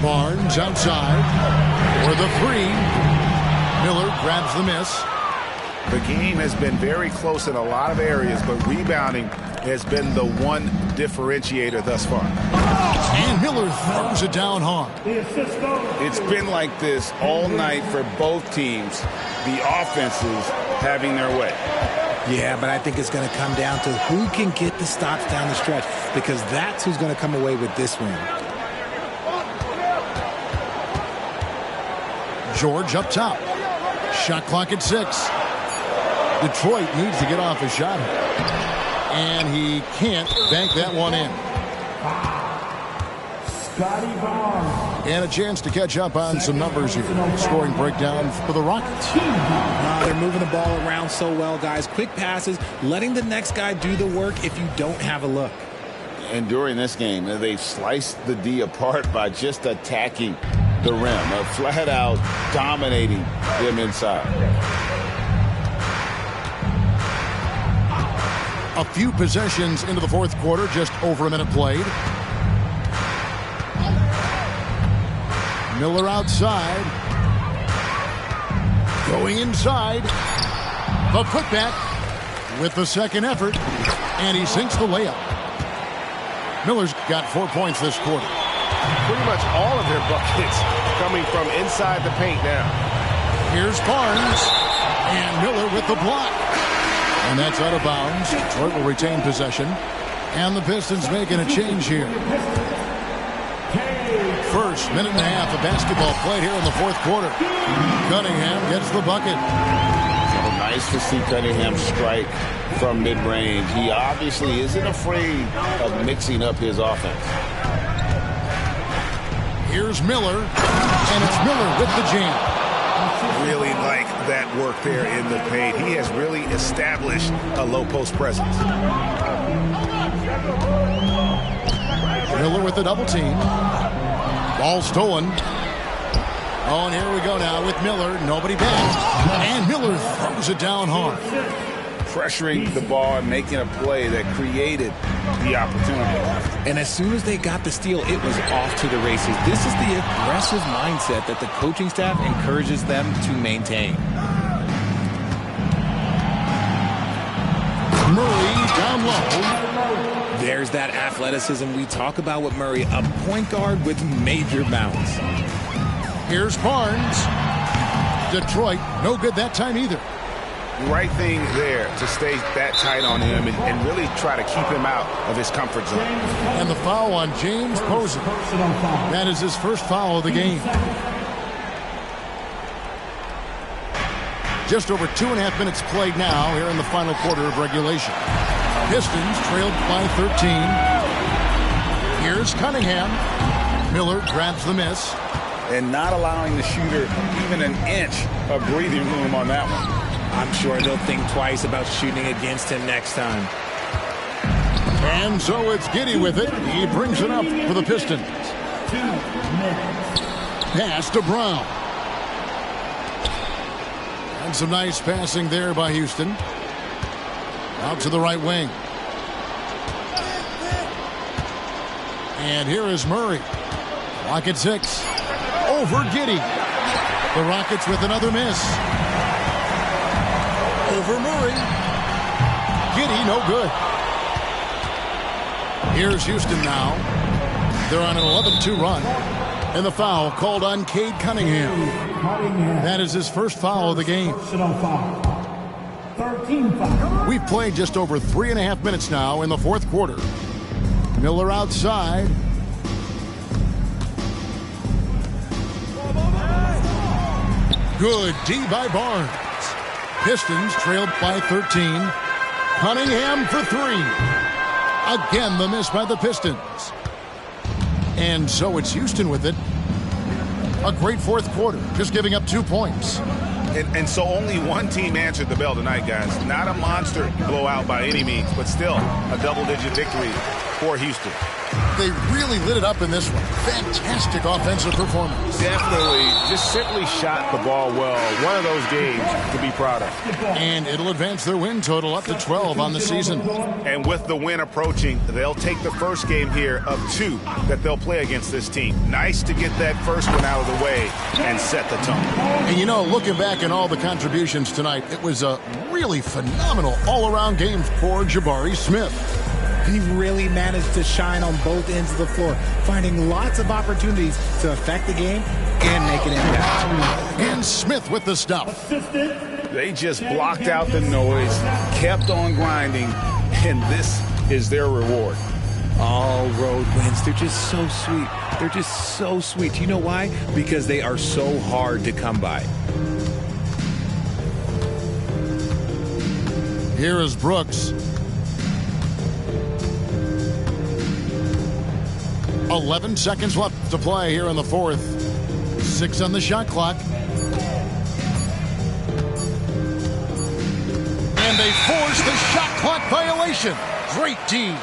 S2: Barnes outside for the three. Miller grabs the miss.
S5: The game has been very close in a lot of areas, but rebounding has been the one differentiator thus far.
S2: And Miller throws it down hard.
S4: It's been like this all night for both teams. The offenses having their way.
S13: Yeah, but I think it's going to come down to who can get the stops down the stretch, because that's who's going to come away with this win.
S2: George up top. Shot clock at 6. Detroit needs to get off a shot. And he can't bank that one in. And a chance to catch up on some numbers here. Scoring breakdown for the Rockets.
S13: They're moving the ball around so well, guys. Quick passes, letting the next guy do the work if you don't have a look.
S4: And during this game, they've sliced the D apart by just attacking the rim, flat out dominating them inside.
S2: A few possessions into the fourth quarter, just over a minute played. Miller outside. Going inside. The putback with the second effort. And he sinks the layup. Miller's got 4 points this quarter.
S5: Pretty much all of their buckets coming from inside the paint now.
S2: Here's Barnes. And Miller with the block. And that's out of bounds. Detroit will retain possession. And the Pistons making a change here. First minute and a half of basketball played here in the fourth quarter. Cunningham gets the bucket.
S4: So nice to see Cunningham strike from mid-range. He obviously isn't afraid of mixing up his offense.
S2: Here's Miller. And it's Miller with the jam.
S5: Really like that work there in the paint. He has really established a low post presence.
S2: Miller with the double team. Ball stolen. Oh, and here we go now with Miller. Nobody back. And Miller throws it down hard.
S4: Pressuring the ball and making a play that created the opportunity.
S13: And as soon as they got the steal, it was off to the races. This is the aggressive mindset that the coaching staff encourages them to maintain.
S2: Murray down low.
S13: There's that athleticism we talk about with Murray, a point guard with major bounce.
S2: Here's Barnes. Detroit, no good that time either.
S5: Right thing there to stay that tight on him and really try to keep him out of his comfort zone.
S2: And the foul on James Posey. That is his first foul of the game. Just over 2.5 minutes played now here in the final quarter of regulation. Pistons trailed by 13. Here's Cunningham. Miller grabs the miss.
S4: And not allowing the shooter even an inch of breathing room on that one.
S13: I'm sure they'll think twice about shooting against him next time.
S2: And so it's Giddey with it. He brings it up for the Pistons. Pass to Brown. And some nice passing there by Houston. Out to the right wing. And here is Murray. Clock at 6. Over Giddey. The Rockets with another miss. Over Murray. Giddey, no good. Here's Houston now. They're on an 11-2 run. And the foul called on Cade Cunningham. That is his first foul of the game. We've played just over 3.5 minutes now in the fourth quarter. Miller outside. Good D by Barnes. Pistons trailed by 13. Cunningham for 3. Again, the miss by the Pistons. And so it's Houston with it. A great fourth quarter, just giving up 2 points.
S5: And so only one team answered the bell tonight, guys. Not a monster blowout by any means, but still a double-digit victory for Houston.
S2: They really lit it up in this one. Fantastic offensive performance.
S5: Definitely. Just simply shot the ball well. One of those games to be proud of.
S2: And it'll advance their win total up to 12 on the season.
S5: And with the win approaching, they'll take the first game here of 2 that they'll play against this team. Nice to get that first one out of the way and set the tone.
S2: And you know, looking back at all the contributions tonight, it was a really phenomenal all-around game for Jabari Smith.
S13: He really managed to shine on both ends of the floor, finding lots of opportunities to affect the game and make an impact.
S2: And Smith with the stuff.
S4: They just blocked out the noise, kept on grinding, and this is their reward.
S13: All road wins. They're just so sweet. They're just so sweet. You know why? Because they are so hard to come by.
S2: Here is Brooks. 11 seconds left to play here in the fourth. 6 on the shot clock. And they force the shot clock violation. Great D.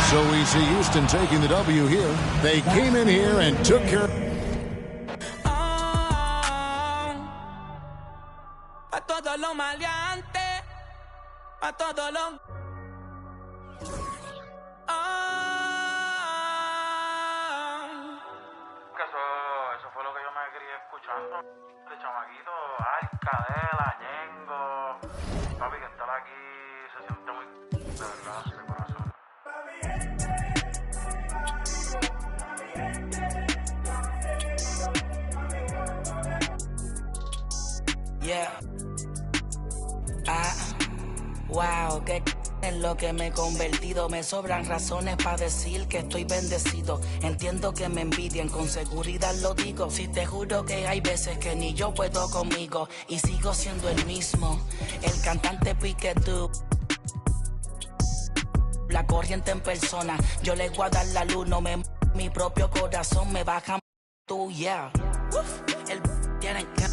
S2: So we see Houston taking the W here. They came in here and took care of...
S1: Los maleantes, a todos los...
S14: Eso fue lo que yo me crié escuchando. De chamaquito, Cadela, Ñengo. Papi, que estar aquí se siente muy... De verdad, de corazón.
S1: Yeah. Wow, qué en lo que me he convertido. Me sobran razones para decir que estoy bendecido. Entiendo que me envidian, con seguridad lo digo. Si te juro que hay veces que ni yo puedo conmigo y sigo siendo el mismo, el cantante Piquetú.
S15: la corriente en persona. Yo les voy a dar la luz, no me mi propio corazón me baja tú, yeah. Uf, el tienen que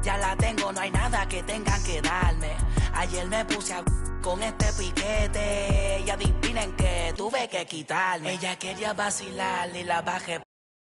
S15: ya la tengo, no hay nada que tengan que darme. Ayer me puse a con este piquete y adivinen que tuve que quitarme. Ella quería vacilar y la bajé